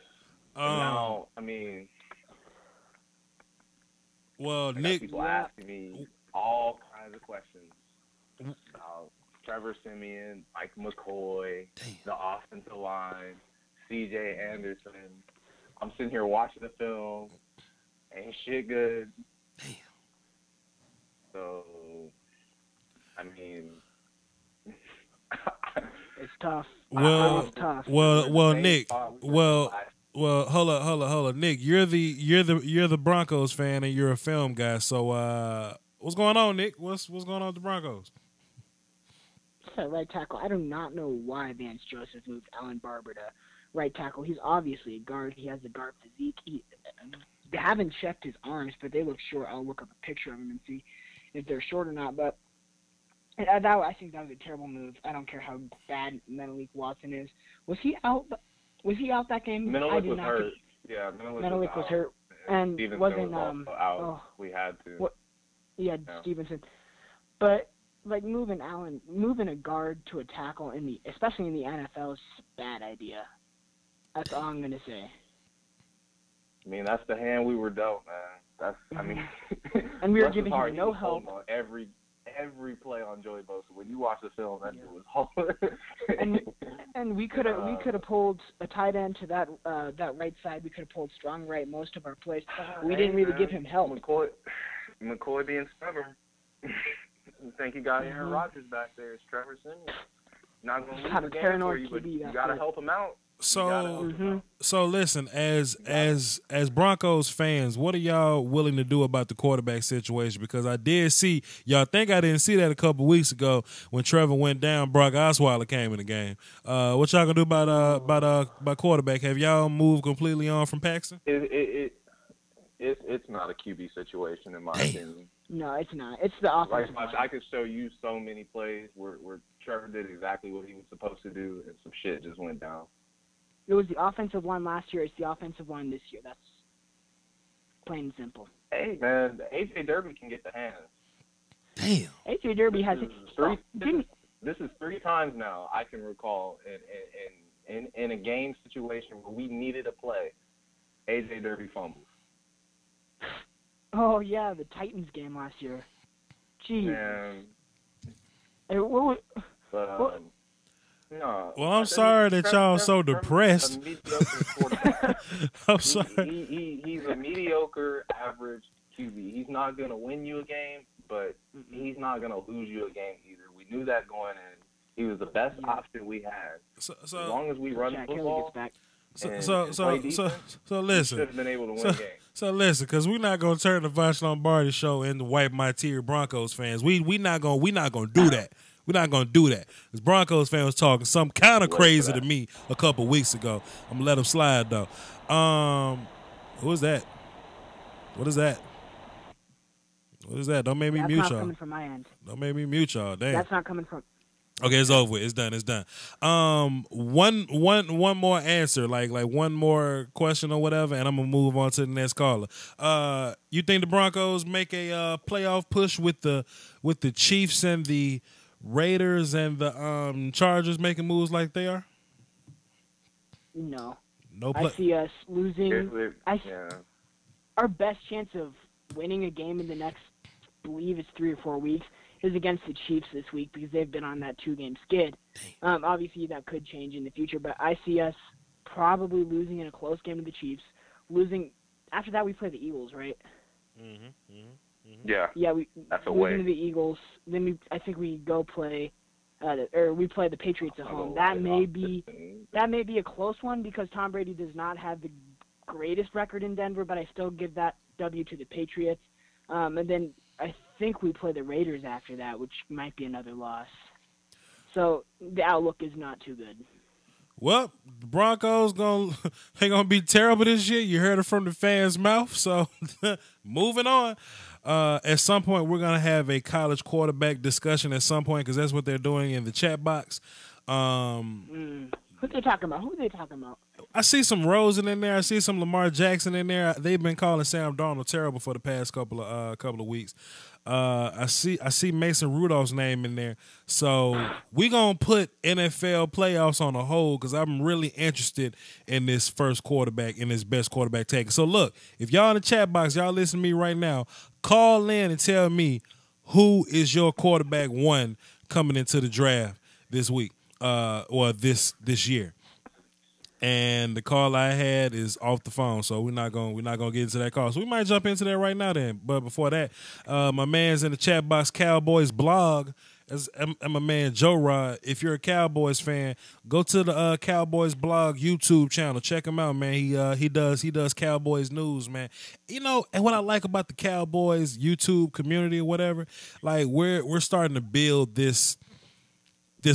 Now, I mean, well, Nick, people asking me all kinds of questions. Trevor Siemian, Mike McCoy, the offensive line, C.J. Anderson. I'm sitting here watching the film. Ain't shit good. Damn. So, I mean, it's tough. Well, it's tough. Well, Nick. Well, hold up, Nick. You're the Broncos fan and you're a film guy. So, what's going on, Nick? What's going on with the Broncos? Right tackle. I do not know why Vance Joseph moved Alan Barber to right tackle. He's obviously a guard. He has the guard physique. They haven't checked his arms, but they look short. I'll look up a picture of him and see if they're short or not. But I think that was a terrible move. I don't care how bad Menelik Watson is. Was he out? Was he out that game? Menelik was hurt. Yeah, Menelik was hurt, and Stevenson wasn't was out. We had to. Yeah, Stevenson. But like moving a guard to a tackle especially in the NFL is a bad idea. That's all I'm gonna say. I mean, that's the hand we were dealt, man. And we were giving him no help. On every play on Joey Bosa. When you watch the film, that dude was hard. and we could have pulled a tight end to that right side. We could have pulled strong right most of our plays. We didn't really give him help. McCoy being stubborn. You think you got Aaron Rodgers back there? It's Trevor Siemian. Not going to lose the game for you, but you got to help him out. So listen, as Broncos fans, what are y'all willing to do about the quarterback situation? Because I did see y'all think I didn't see that a couple weeks ago when Trevor went down. Brock Osweiler came in the game. What y'all gonna do about quarterback? Have y'all moved completely on from Paxton? It's not a QB situation in my opinion. No, it's not. It's the offensive line. I could show you so many plays where Trevor did exactly what he was supposed to do, and some shit just went down. It was the offensive line last year. It's the offensive line this year. Plain and simple. Hey, man, AJ Derby can get the hands. Damn. AJ Derby has This is 3 times now I can recall in a game situation where we needed a play. AJ Derby fumbles. Oh yeah, the Titans game last year. Jeez. Man. Hey, what? No. Well, I'm sorry that y'all so depressed. I'm sorry. He's a mediocre average QB. He's not going to win you a game, but he's not going to lose you a game either. We knew that going in. He was the best option we had. So as long as we run football. So listen. We should have been able to win games. So listen, because we're not gonna turn the Voch Lombardi show into wipe my tear Broncos fans. We not gonna do that. We're not gonna do that. Because Broncos fans was talking some kind of crazy to me a couple weeks ago. I'm gonna let them slide though. Who is that? What is that? What is that? Don't make me mute y'all. That's not coming from my end. Don't make me mute y'all. Damn. That's not coming from. Okay, it's over with. It's done. It's done. One more answer, like one more question or whatever, and I'm gonna move on to the next caller. You think the Broncos make a playoff push with the Chiefs and the Raiders and the Chargers making moves like they are? No. No. I see us losing. Our best chance of winning a game in the next, I believe it's 3 or 4 weeks, is against the Chiefs this week because they've been on that 2-game skid. Obviously, that could change in the future, but I see us probably losing in a close game to the Chiefs. Losing after that, we play the Eagles, right? Yeah. Yeah, that's a losing way. to the Eagles. Then we go play, we play the Patriots at home. That may be a close one because Tom Brady does not have the greatest record in Denver, but I still give that W to the Patriots. And then I think we play the Raiders after that, which might be another loss. So the outlook is not too good. Well, the Broncos they gonna be terrible this year. You heard it from the fans' mouth. So moving on. At some point, we're gonna have a college quarterback discussion. At some point, because that's what they're doing in the chat box. Who they talking about? I see some Rosen in there. I see some Lamar Jackson in there. They've been calling Sam Darnold terrible for the past couple of weeks. I see Mason Rudolph's name in there. So we gonna put NFL playoffs on a hold because I'm really interested in this first quarterback, in this best quarterback taken. So look, if y'all in the chat box, y'all listen to me right now, call in and tell me who is your quarterback one coming into the draft this week, or this year. And the call I had is off the phone, so we're not gonna get into that call. So we might jump into that right now then. But before that, my man's in the chat box, Cowboys blog. And my man Joe Rod. If you're a Cowboys fan, go to the Cowboys blog YouTube channel. Check him out, man. He does Cowboys news, man. You know, and what I like about the Cowboys YouTube community or whatever, like we're starting to build this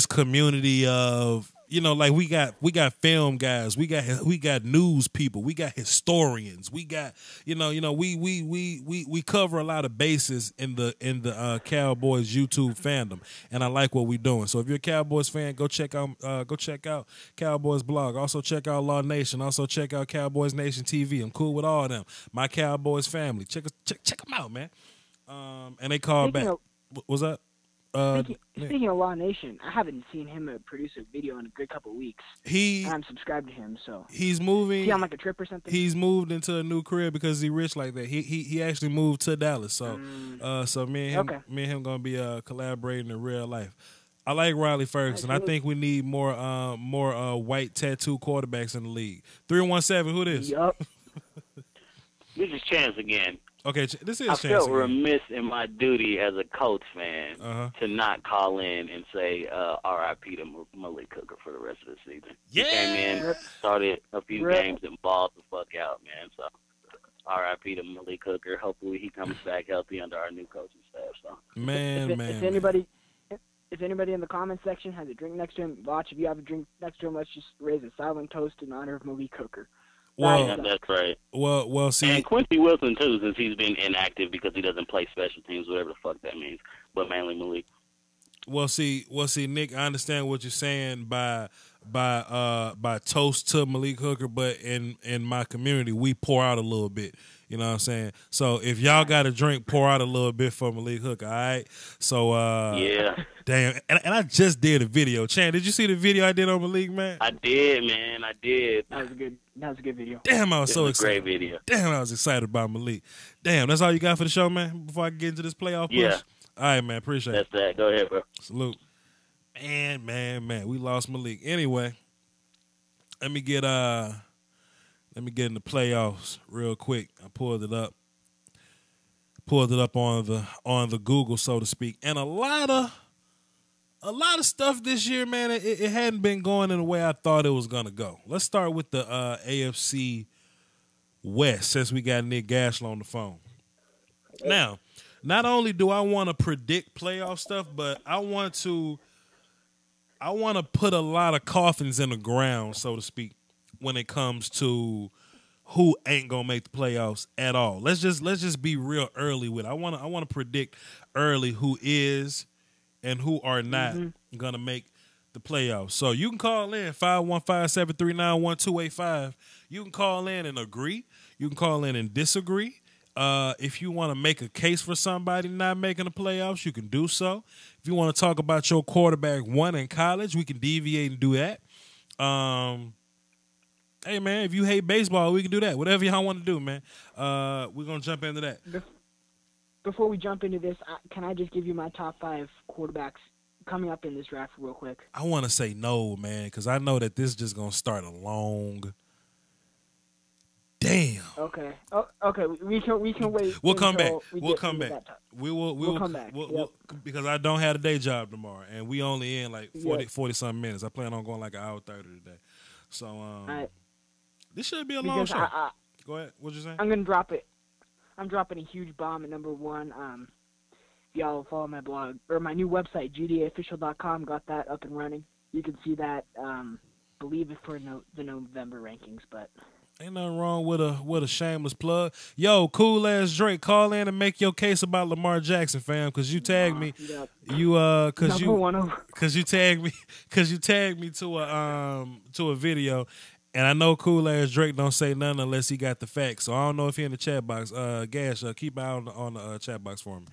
community of, you know, like we got film guys, we got news people, we got historians, we got we cover a lot of bases in the Cowboys YouTube fandom, and I like what we're doing. So if you're a Cowboys fan, go check out Cowboys blog. Also check out Law Nation. Also check out Cowboys Nation TV. I'm cool with all of them. My Cowboys family. Check them out, man. And they called back. What's that? Speaking of Law Nation, I haven't seen him produce a video in a good couple of weeks. I'm subscribed to him, so he's moving. Is he on like a trip or something? He's moved into a new career because he's rich like that. He actually moved to Dallas, so so me and him gonna be collaborating in real life. I like Riley Ferguson. I think we need more white tattoo quarterbacks in the league. 317, who this? Yup. This is Chance again. Okay, this is I Chance felt again. remiss in my duty as a Colts fan to not call in and say R.I.P. to Malik Hooker for the rest of the season. Yeah. He came in, started a few games, and balled the fuck out, man. So R.I.P. to Malik Hooker. Hopefully he comes back healthy under our new coaching staff. So If anybody in the comment section has a drink next to him, watch. If you have a drink next to him, let's just raise a silent toast in honor of Malik Hooker. Well, that's right. Well, see, and Quincy Wilson too, since he's been inactive because he doesn't play special teams, whatever the fuck that means. But mainly Malik. Well, see, Nick, I understand what you're saying by toast to Malik Hooker, but in my community, we pour out a little bit. You know what I'm saying? So if y'all got a drink, pour out a little bit for Malik Hook, all right? So, Yeah. damn. And I just did a video. Chan, did you see the video I did on Malik, man? I did, man. I did. That was a good video. Damn, I was so excited. Great video. Damn, I was excited about Malik. Damn, that's all you got for the show, man? Before I get into this playoff push? Yeah. All right, man. Appreciate it. That's that. Go ahead, bro. Salute. Man. We lost Malik. Anyway, let me get in the playoffs real quick. I pulled it up on the Google, so to speak. And a lot of stuff this year, man, it hadn't been going in the way I thought it was gonna go. Let's start with the AFC West, since we got Nick Gashler on the phone. Now, not only do I want to predict playoff stuff, but I want to put a lot of coffins in the ground, so to speak, when it comes to who ain't gonna make the playoffs at all. Let's just be real early with it. I want to predict early who is and who are not gonna make the playoffs. So you can call in 515-739-1285. You can call in and agree. You can call in and disagree. If you want to make a case for somebody not making the playoffs, you can do so. If you want to talk about your quarterback one in college, we can deviate and do that. Hey, man, if you hate baseball, we can do that. Whatever y'all want to do, man. We're going to jump into that. Before we jump into this, can I just give you my top 5 quarterbacks coming up in this draft real quick? I want to say no, man, because I know that this is just going to start a long... Damn. Okay. Oh, okay. We can wait. We'll come back. We'll come back. We'll come back. Yep. Because I don't have a day job tomorrow, and we only in like 40 something minutes. I plan on going like an hour 30 today. So this should be a long show. Go ahead. What'd you say? I'm gonna drop it. I'm dropping a huge bomb at number 1. If y'all follow my blog or my new website, gdaofficial.com, got that up and running. You can see that. Believe it for the November rankings, but. Ain't nothing wrong with a shameless plug. Yo, cool ass Drake, call in and make your case about Lamar Jackson, fam, because you tagged me. Yep. Because you tagged me to a video, and I know cool ass Drake don't say nothing unless he got the facts. So I don't know if he in the chat box. Gash, keep an eye on the chat box for me.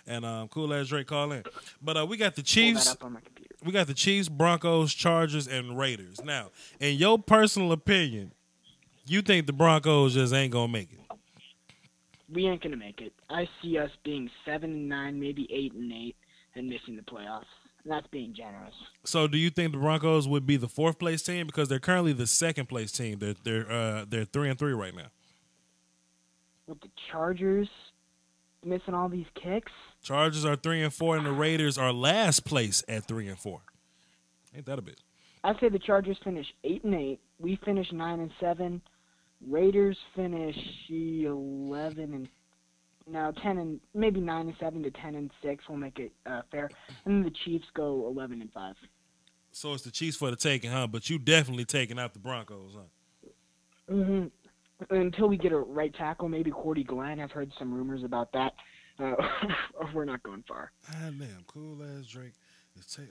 And cool ass Drake, call in. But we got the Chiefs. Pull that up on my computer. We got the Chiefs, Broncos, Chargers, and Raiders. Now, in your personal opinion, you think the Broncos just ain't gonna make it? We ain't gonna make it. I see us being 7-9, maybe 8-8, and missing the playoffs. And that's being generous. So, do you think the Broncos would be the 4th place team because they're currently the 2nd place team? They're 3-3 right now. With the Chargers missing all these kicks, Chargers are 3-4, and the Raiders are last place at 3-4. Ain't that a bit? I say the Chargers finish 8-8. We finish 9-7. Raiders finish 10 and maybe 9-7 to 10-6. We'll make it fair. And then the Chiefs go 11-5. So it's the Chiefs for the taking, huh? But you definitely taking out the Broncos, huh? Mm-hmm. Until we get a right tackle, maybe Cordy Glenn. I've heard some rumors about that. We're not going far. Ah, damn, cool ass Drake.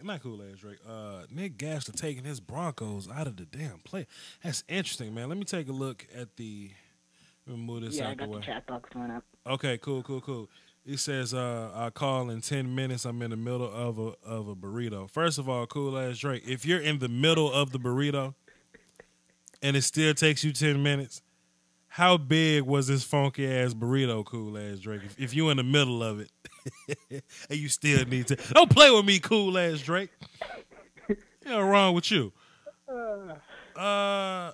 Not cool ass Drake. Nick Gashler taking his Broncos out of the damn play. That's interesting, man. Let me take a look at the. Let me move this out the way. I got the chat box going up. Okay, cool. He says, "I'll call in 10 minutes. I'm in the middle of a burrito." First of all, cool ass Drake. If you're in the middle of the burrito, and it still takes you 10 minutes, how big was this funky ass burrito, cool ass Drake? If you in the middle of it. And you still need to don't play with me, cool ass Drake. What's wrong with you? I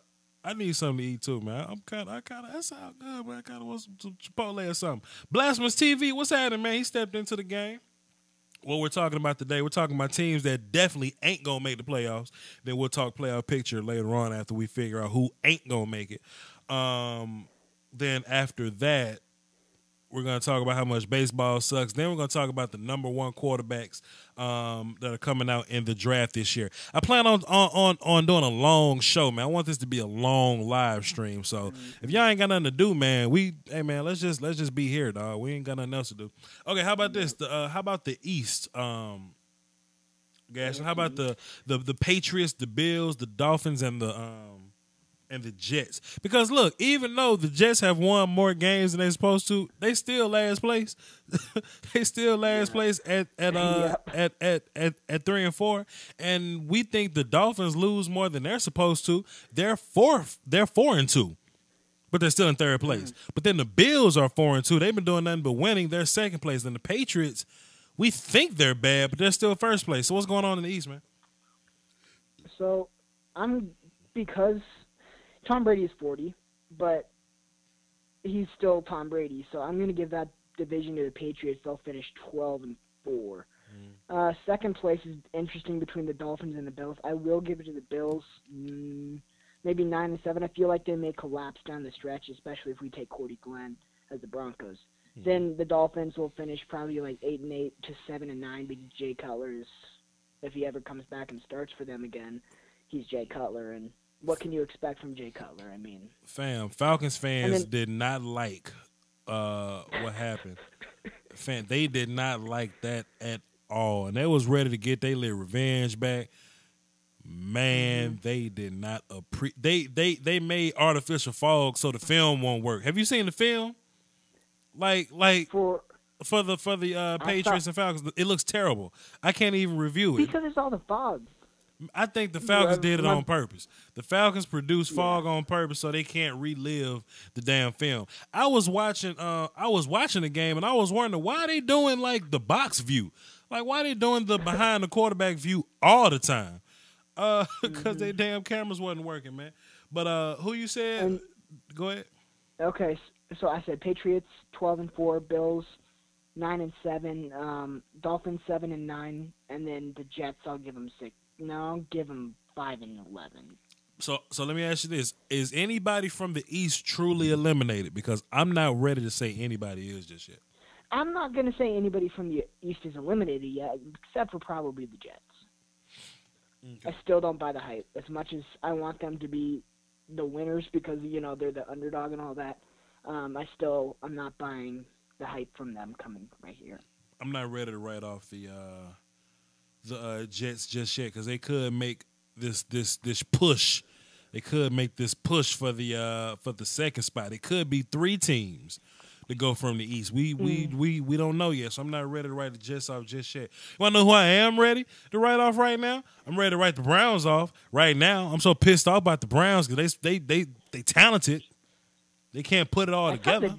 need something to eat too, man. I kind of that sounds good, man. I kind of want some Chipotle or something. Blasphemous TV, what's happening, man? He stepped into the game. What we're talking about today, we're talking about teams that definitely ain't gonna make the playoffs. Then we'll talk playoff picture later on after we figure out who ain't gonna make it. Then after that, we're going to talk about how much baseball sucks. Then we're going to talk about the number 1 quarterbacks that are coming out in the draft this year. I plan on doing a long show, man. I want this to be a long live stream. So if y'all ain't got nothing to do, man, let's just be here, dog. We ain't got nothing else to do. Okay, how about this? How about the East? Gash, how about the Patriots, the Bills, the Dolphins, and the and the Jets. Because look, even though the Jets have won more games than they're supposed to, they still last place. They still last place at 3-4. And we think the Dolphins lose more than they're supposed to. They're 4-2. But they're still in third place. But then the Bills are 4-2. They've been doing nothing but winning. They're second place. And the Patriots, we think they're bad, but they're still first place. So what's going on in the East, man? So because Tom Brady is 40, but he's still Tom Brady. So I'm going to give that division to the Patriots. They'll finish 12-4. Second place is interesting between the Dolphins and the Bills. I will give it to the Bills. Maybe 9-7. I feel like they may collapse down the stretch, especially if we take Cordy Glenn as the Broncos. Then the Dolphins will finish probably like 8-8 to 7-9 because Jay Cutler is, if he ever comes back and starts for them again, he's Jay Cutler. And what can you expect from Jay Cutler? I mean, Falcons fans did not like what happened. They did not like that at all, and they was ready to get their little revenge back. Man, they did not they made artificial fog so the film won't work. Have you seen the film? Like for the Patriots and Falcons, it looks terrible. I can't even review it because it's all the fog. I think the Falcons did it on purpose. The Falcons produced fog on purpose so they can't relive the damn film. I was watching the game and I was wondering why they doing like the box view, like why they doing the behind the quarterback view all the time. Because they damn cameras wasn't working, man. But who you said? Go ahead. Okay, so I said Patriots 12-4, Bills 9-7, Dolphins 7-9, and then the Jets. I'll give them 6. No, I'll give them 5-11. So let me ask you this: is anybody from the East truly eliminated? Because I'm not ready to say anybody is just yet. I'm not going to say anybody from the East is eliminated yet, except for probably the Jets. Okay. I still don't buy the hype as much as I want them to be the winners because they're the underdog and all that. I'm not buying the hype from them coming right here. I'm not ready to write off the Jets just yet because they could make this push. They could make this push for the second spot. It could be 3 teams to go from the East. We don't know yet, so I'm not ready to write the Jets off just yet. You want to know who I am ready to write off right now? I'm ready to write the Browns off right now. I'm so pissed off about the Browns because they talented. They can't put it all together.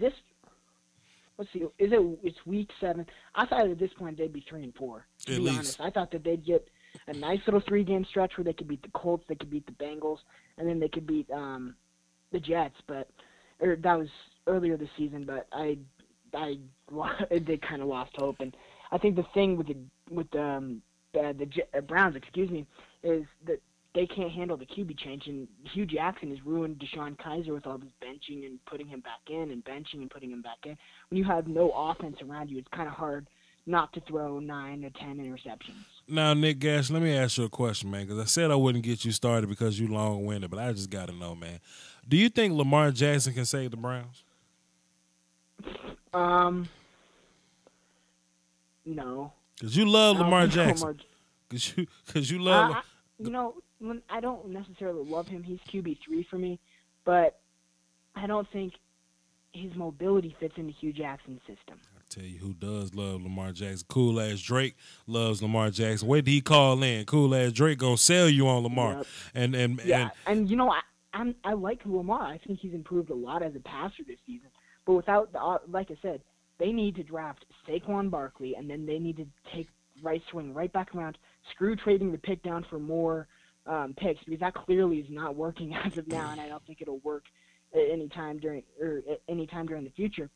Let's see. It's week 7? I thought at this point they'd be 3-4. To be honest, I thought that they'd get a nice little 3-game stretch where they could beat the Colts, they could beat the Bengals, and then they could beat the Jets. But that was earlier this season. But they kind of lost hope. And I think the thing with the Browns, is that they can't handle the QB change, and Hugh Jackson has ruined Deshaun Kaiser with all this benching and putting him back in and benching and putting him back in. When you have no offense around you, it's kind of hard not to throw 9 or 10 interceptions. Now, Nick Gash, let me ask you a question, man, because I said I wouldn't get you started because you long-winded, but I just got to know, man. Do you think Lamar Jackson can save the Browns? No. Because you love Lamar Jackson. Because you love I don't necessarily love him. He's QB3 for me, but I don't think his mobility fits into Hugh Jackson's system. I'll tell you who does love Lamar Jackson. Cool-ass Drake loves Lamar Jackson. Wait till he call in. Cool-ass Drake gonna sell you on Lamar. Yep. And I like Lamar. I think he's improved a lot as a passer this season. But without like I said, they need to draft Saquon Barkley, and then they need to take swing right back around, screw trading the pick down for more picks, because that clearly is not working as of now, and I don't think it'll work any time during the future.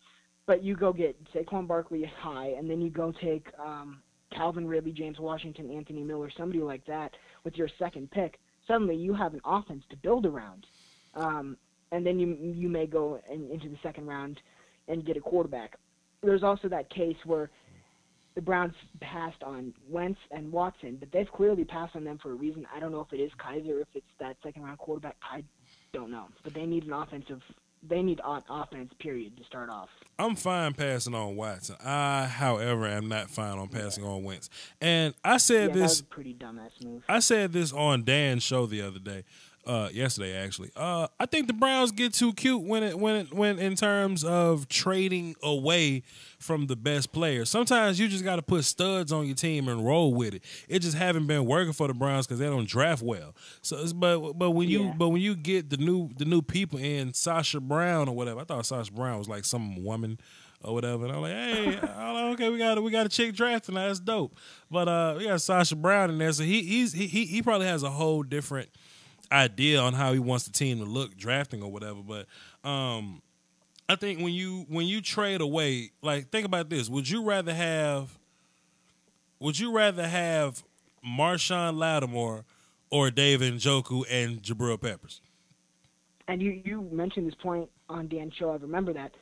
But you go get Saquon Barkley high, and then you go take Calvin Ridley, James Washington, Anthony Miller, somebody like that with your second pick. Suddenly you have an offense to build around, and then you may go into the second round and get a quarterback. There's also that case where the Browns passed on Wentz and Watson, but they've clearly passed on them for a reason. I don't know if it is Kaiser, if it's that second-round quarterback. I don't know. But they need an offense, period, to start off. I'm fine passing on Watson. I, however, am not fine on passing on Wentz. And I said this. That was a pretty dumbass move. I said this on Dan's show the other day. yesterday actually. I think the Browns get too cute when in terms of trading away from the best players. Sometimes you just got to put studs on your team and roll with it. It just haven't been working for the Browns because they don't draft well. So, but when you get the new people in, Sasha Brown or whatever. I thought Sasha Brown was like some woman or whatever. And I'm like, hey, okay, we got a chick drafting. That's dope. But we got Sasha Brown in there, so he probably has a whole different idea on how he wants the team to look drafting or whatever. But I think when you trade away, like, think about this: would you rather have Marshawn Lattimore or David Njoku and Jabril Peppers? And you mentioned this point on Dan's show. I remember that.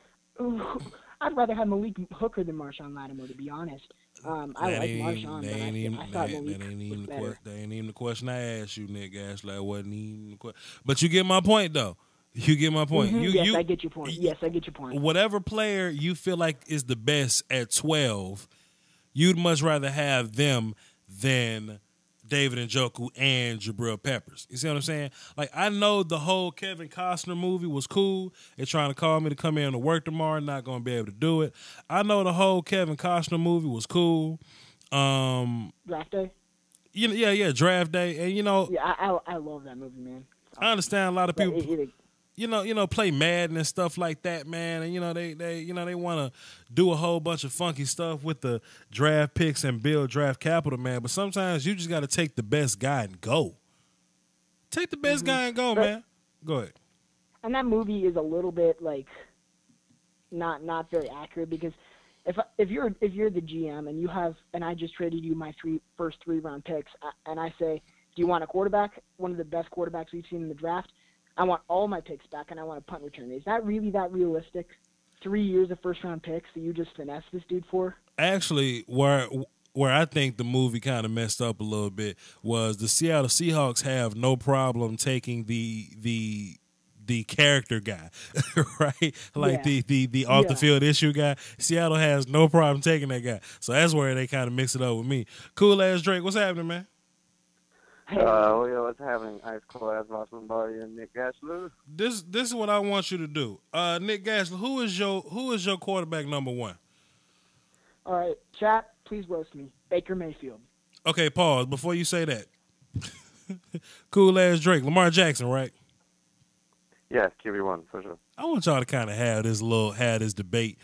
Ooh, I'd rather have Malik Hooker than Marshawn Lattimore, to be honest. I like Marshawn, but I thought Malik was better. That ain't even the question I asked you, Nick Ashley. That wasn't even the question. But you get my point, though. You get my point. Yes, I get your point. Yes, I get your point. Whatever player you feel like is the best at 12, you'd much rather have them than David Njoku and Jabril Peppers. You see what I'm saying? Like, I know the whole Kevin Costner movie was cool. They're trying to call me to come in to work tomorrow. Not going to be able to do it. I know the whole Kevin Costner movie was cool. Draft Day? Yeah, Draft Day. And, Yeah, I love that movie, man. I understand a lot of people... play Madden and stuff like that, man. And they want to do a whole bunch of funky stuff with the draft picks and build draft capital, man. But sometimes you just got to take the best guy and go. Take the best guy and go, man. Go ahead. And that movie is a little bit like not very accurate, because if you're the GM and I just traded you my first 3-round picks, and I say, do you want a quarterback, one of the best quarterbacks we've seen in the draft? I want all my picks back, and I want a punt return. Is that really that realistic? 3 years of first-round picks that you just finesse this dude for? Actually, where I think the movie kind of messed up a little bit was the Seattle Seahawks have no problem taking the character guy, right? Like the off the field issue guy. Seattle has no problem taking that guy. So that's where they kind of mix it up with me. Cool ass Drake, what's happening, man? What's happening? Ice Cold as Voch Lombardi and Nick Gashler. This is what I want you to do. Nick Gashler, who is your quarterback number 1? All right, chat, please roast me. Baker Mayfield. Okay, pause before you say that. Cool ass Drake, Lamar Jackson, right? Yes, QB1 for sure. I want y'all to kind of have this debate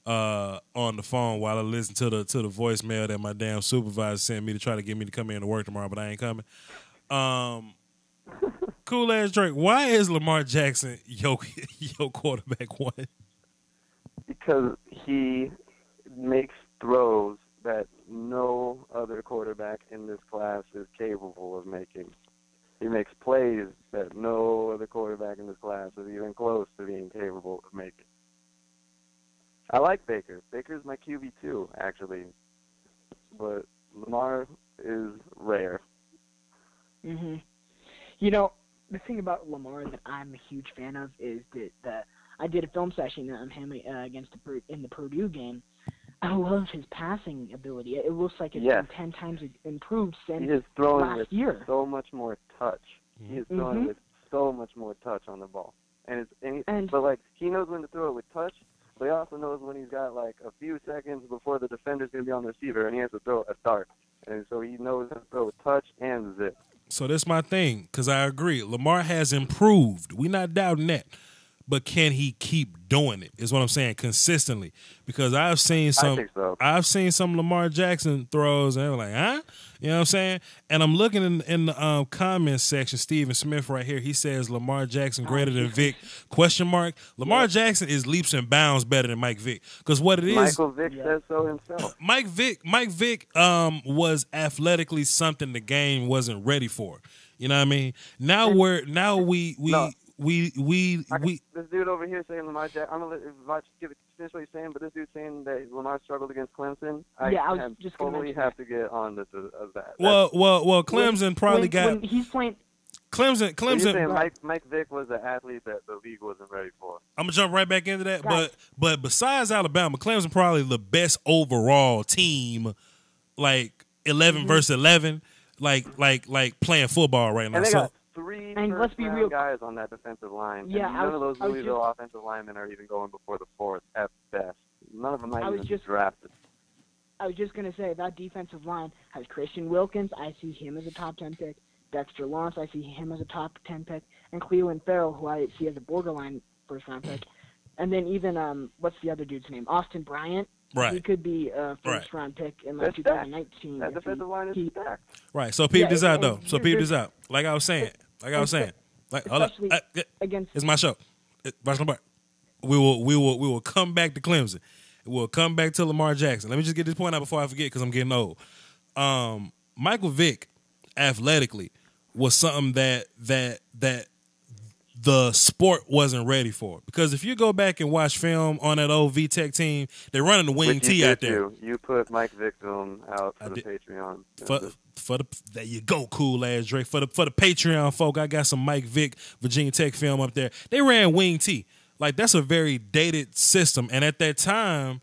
on the phone while I listen to the voicemail that my damn supervisor sent me to try to get me to come in to work tomorrow, but I ain't coming. Cool ass Drake, why is Lamar Jackson your quarterback 1? Because he makes throws that no other quarterback in this class is capable of making. He makes plays that no other quarterback in this class is even close to being capable of making. I like Baker. Baker's my QB2, actually. But Lamar is rare. Mm-hmm. The thing about Lamar that I'm a huge fan of is that I did a film session on him in the Purdue game. I love his passing ability. It looks like it's been 10 times improved since last year. So much more touch. He is throwing with so much more touch on the ball. But he knows when to throw it with touch, but he also knows when he's got like a few seconds before the defender's going to be on the receiver, and he has to throw a dart. And so he knows how to throw with touch and zip. So that's my thing, because I agree. Lamar has improved. We're not doubting that. But can he keep doing it is what I'm saying, consistently. Because I've seen some Lamar Jackson throws, and I'm like, huh? You know what I'm saying? And I'm looking in the comments section, Steven Smith right here, he says Lamar Jackson greater than Vic, ? Lamar Jackson is leaps and bounds better than Mike Vick. Because what it is... Michael Vick says so himself. Mike Vick was athletically something the game wasn't ready for. You know what I mean? This dude over here saying Lamar Jackson. I'm gonna let Voch finish what he's saying, but this dude's saying that Lamar struggled against Clemson. I was just totally have to get on this of that. Well, Clemson probably got. When he's playing. Clemson. Saying Mike Vick was an athlete that the league wasn't ready for. I'm gonna jump right back into that, but besides Alabama, Clemson probably the best overall team, like 11 versus 11, like playing football right now. And they got 3 And let's be real, guys on that defensive line. Yeah, and none of those Louisville offensive linemen are even going before the fourth at best. None of them might even be drafted. I was just going to say, that defensive line has Christian Wilkins. I see him as a top 10 pick. Dexter Lawrence, I see him as a top 10 pick. And Cleveland Farrell, who I see as a borderline first-round pick. And then even, what's the other dude's name? Austin Bryant. Right. He could be a first-round pick in like 2019. That defensive line is stacked. Right. So peep this out, though. So peep this out. Like I was saying. Like, hold up. Against it's my show. Voch Lombardi. We will come back to Clemson. We'll come back to Lamar Jackson. Let me just get this point out before I forget because I'm getting old. Michael Vick, athletically, was something that the sport wasn't ready for. Because if you go back and watch film on that old VTech team, they're running the wing T out there. You put Mike Vick film out for the Patreon. For the there you go, cool ass Drake. For the Patreon folk, I got some Mike Vick Virginia Tech film up there. They ran wing T. Like, that's a very dated system. And at that time,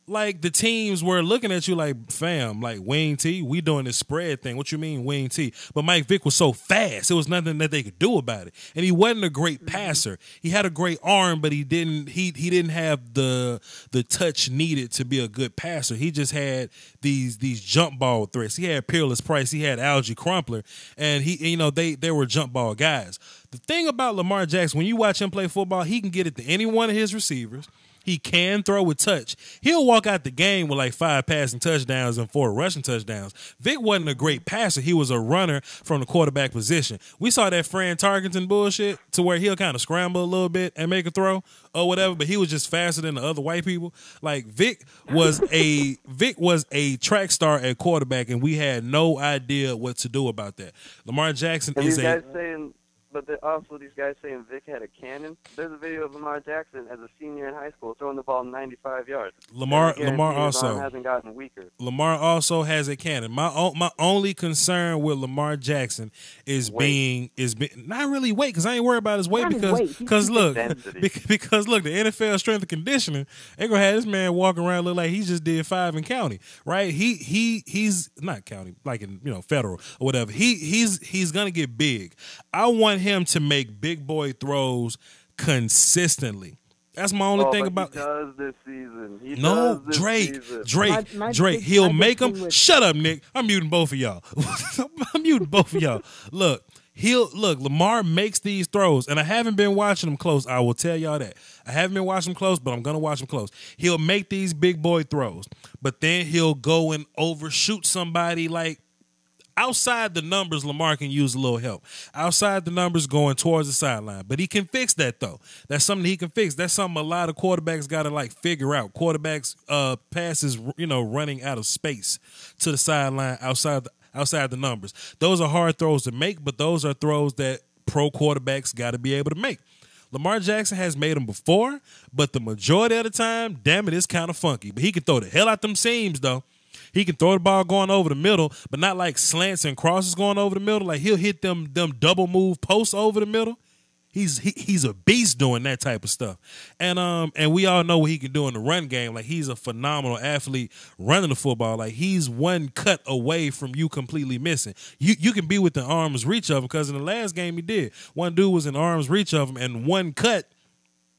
like, the teams were looking at you like, fam, like, wing T, we doing this spread thing. What you mean, wing T? But Mike Vick was so fast, it was nothing that they could do about it. And he wasn't a great passer. He had a great arm, but he didn't have the touch needed to be a good passer. He just had these jump ball threats. He had Peerless Price. He had Algie Crumpler. And they were jump ball guys. The thing about Lamar Jackson, when you watch him play football, he can get it to any one of his receivers. He can throw with touch. He'll walk out the game with like 5 passing touchdowns and 4 rushing touchdowns. Vic wasn't a great passer. He was a runner from the quarterback position. We saw that Fran Tarkenton bullshit to where he'll kind of scramble a little bit and make a throw or whatever, but he was just faster than the other white people. Like, Vic was a track star at quarterback, and we had no idea what to do about that. Lamar Jackson is But also these guys saying Vic had a cannon. There's a video of Lamar Jackson as a senior in high school throwing the ball 95 yards. Lamar also hasn't gotten weaker. Lamar also has a cannon. My only concern with Lamar Jackson is being not really weight, because I ain't worried about his weight because look the NFL strength and conditioning, they're gonna have this man walking around look like he just did 5 in county, right? He's not county, like in federal or whatever. He's gonna get big. I want him to make big boy throws consistently. That's my only thing about. He does this season. Drake. He'll make them. Shut up, Nick. I'm muting both of y'all. Look, Lamar makes these throws, and I haven't been watching them close. I will tell y'all that. I haven't been watching them close, but I'm going to watch them close. He'll make these big boy throws, but then he'll go and overshoot somebody. Like, outside the numbers, Lamar can use a little help. Outside the numbers, going towards the sideline. But he can fix that, though. That's something he can fix. That's something a lot of quarterbacks got to, figure out. Quarterbacks passes, running out of space to the sideline outside the numbers. Those are hard throws to make, but those are throws that pro quarterbacks got to be able to make. Lamar Jackson has made them before, but the majority of the time, damn it, it's kind of funky. But he can throw the hell out them seams, though. He can throw the ball going over the middle, but not like slants and crosses going over the middle. Like, he'll hit them double move posts over the middle. He's a beast doing that type of stuff. And we all know what he can do in the run game. Like, he's a phenomenal athlete running the football. Like, he's one cut away from you completely missing. You can be within arm's reach of him, because in the last game he did. One dude was in arm's reach of him, and one cut,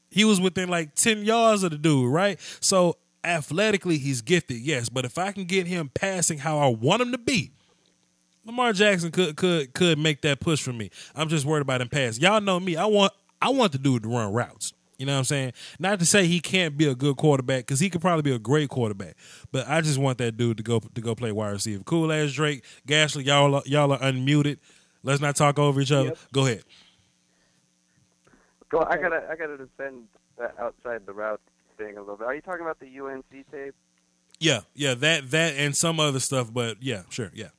he was within like 10 yards of the dude, right? So athletically, he's gifted, yes. But if I can get him passing how I want him to be, Lamar Jackson could make that push for me. I'm just worried about him pass. Y'all know me. I want the dude to run routes. You know what I'm saying? Not to say he can't be a good quarterback, because he could probably be a great quarterback. But I just want that dude to go play wide receiver. Cool ass Drake, Gasly, y'all are unmuted. Let's not talk over each other. Yep. Go ahead. I gotta defend that outside the route thing a little bit. Are you talking about the UNC tape? Yeah, that and some other stuff, but yeah, sure, yeah.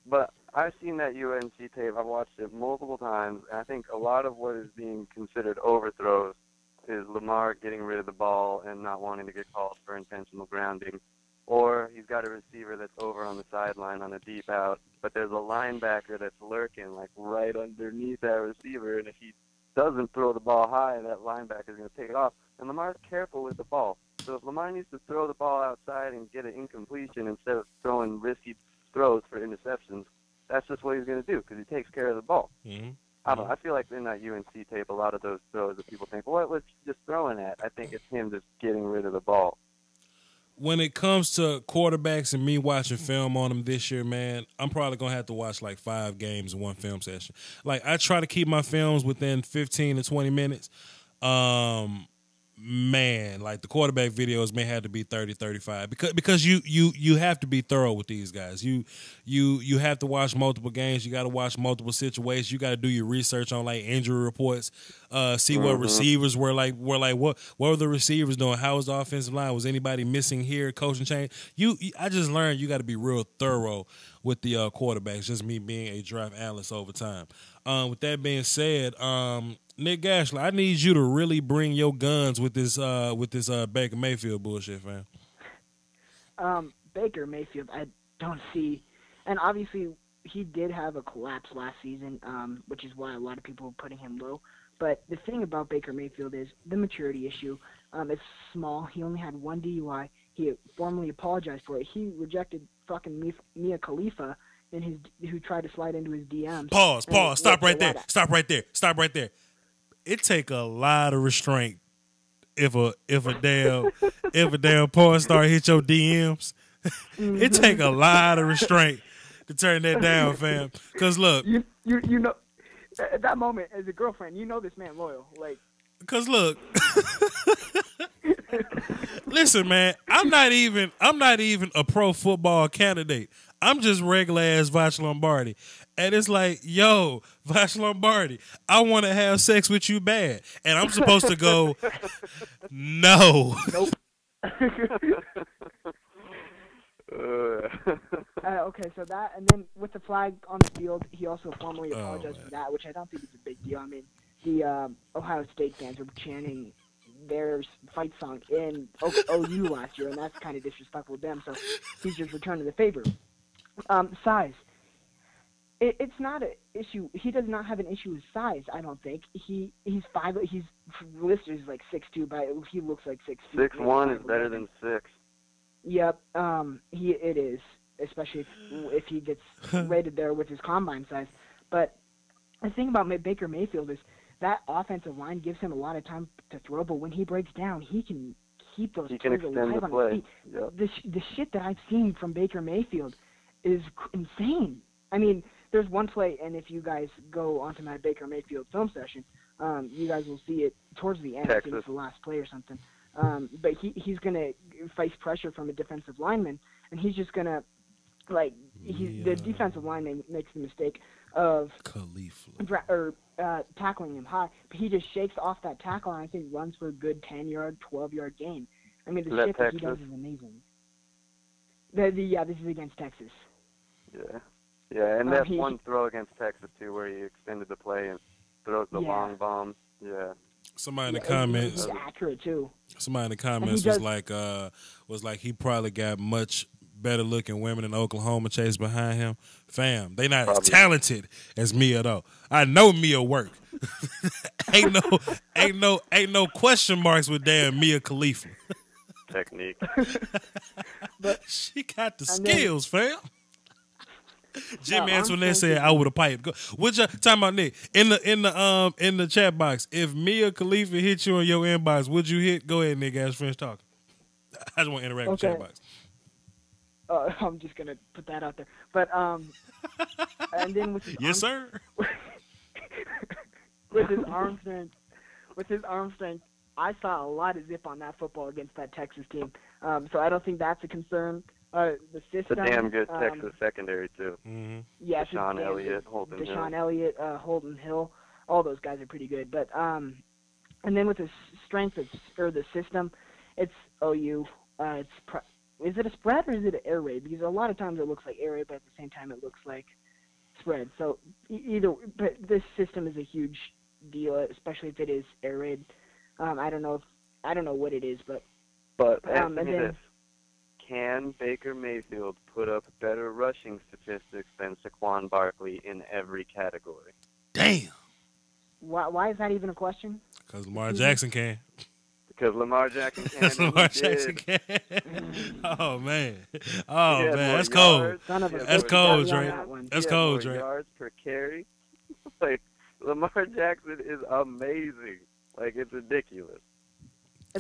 But I've seen that UNC tape. I've watched it multiple times, and I think a lot of what is being considered overthrows is Lamar getting rid of the ball and not wanting to get called for intentional grounding. Or he's got a receiver that's over on the sideline on a deep out, but there's a linebacker that's lurking, like, right underneath that receiver, and if he doesn't throw the ball high, that linebacker is going to take it off. And Lamar's careful with the ball. So if Lamar needs to throw the ball outside and get an incompletion instead of throwing risky throws for interceptions, that's just what he's going to do, because he takes care of the ball. Mm-hmm. I don't know. I feel like in that UNC tape, a lot of those throws that people think, what was he just throwing at? I think it's him just getting rid of the ball. When it comes to quarterbacks and me watching film on them this year, man, I'm probably going to have to watch like 5 games in one film session. Like, I try to keep my films within 15 to 20 minutes. Man, like the quarterback videos may have to be 30, 35 because you have to be thorough with these guys. You have to watch multiple games. You got to watch multiple situations. You got to do your research on like injury reports. See what receivers were like. What were the receivers doing? How was the offensive line? Was anybody missing here? Coaching change. I just learned you got to be real thorough with the quarterbacks. Just me being a draft analyst over time. With that being said, Nick Gashler, I need you to really bring your guns with this Baker Mayfield bullshit, fam. Baker Mayfield, I don't see, and obviously he did have a collapse last season, which is why a lot of people are putting him low. But the thing about Baker Mayfield is the maturity issue. It's small. He only had 1 DUI. He formally apologized for it. He rejected fucking Mia Khalifa who tried to slide into his DMs. Pause. Stop right there. It take a lot of restraint if a damn porn star hit your DMs. It take a lot of restraint to turn that down, fam. Cause look, you know, at that moment as a girlfriend, you know this man loyal. Like, cause look, listen, man, I'm not even a pro football candidate. I'm just regular ass Voch Lombardi. And it's like, yo, Voch Lombardi, I want to have sex with you bad. And I'm supposed to go, no. Nope. Okay, so that, and then with the flag on the field, he also formally apologized for that, which I don't think is a big deal. I mean, the Ohio State fans were chanting their fight song in OU last year, and that's kind of disrespectful to them, so he's just returning the favor. Size. It's not an issue. He does not have an issue with size, I don't think. He's listed as like 6'2", but he looks like 6 feet. 6'1" is better than 6. Yep, it is, especially if he gets rated there with his combine size. But the thing about Baker Mayfield is that offensive line gives him a lot of time to throw, but when he breaks down, he can keep those plays alive on his feet. Yep. The shit that I've seen from Baker Mayfield is insane. I mean, there's one play, and if you guys go onto my Baker Mayfield film session, you guys will see it towards the end. I think it's the last play or something. But he's going to face pressure from a defensive lineman, and he's just going to, the defensive lineman makes the mistake of tackling him high, but he just shakes off that tackle and I think runs for a good 10-yard, 12-yard gain. I mean, the shit that he does is amazing. This is against Texas. Yeah, and that's one throw against Texas, too, where he extended the play and throws the long bomb. Yeah. Somebody in the comments. He's accurate, too. Somebody in the comments was like he probably got much better looking women in Oklahoma chase behind him. Fam, they not as talented as Mia though. I know Mia work. ain't no question marks with damn Mia Khalifa. Technique. But she got the skills, fam. Jimmy Antoinette said I would have piped. What you talking about, Nick? In the chat box, if Mia Khalifa hit you in your inbox, would you hit? Go ahead, Nick. As French talking. I just want to interact with the chat box. I'm just gonna put that out there. But and then with his sir. with his arm strength, I saw a lot of zip on that football against that Texas team. So I don't think that's a concern. The system. It's a damn good Texas secondary too. Mm-hmm. Yeah, Deshaun Elliott, Holden Hill, all those guys are pretty good. But and then with the strength or the system, it's OU. Is it a spread or is it an air raid? Because a lot of times it looks like air raid, but at the same time it looks like spread. So but this system is a huge deal, especially if it is air raid. I don't know what it is, but answer me this. Can Baker Mayfield put up better rushing statistics than Saquon Barkley in every category? Damn. Why is that even a question? Because Lamar Jackson can. Because Lamar Jackson can. Lamar Jackson can. Oh, man. Oh, man. That's cold. That's cold, Dre. That's cold, Dre. Yards per carry. Lamar Jackson is amazing. Like, it's ridiculous.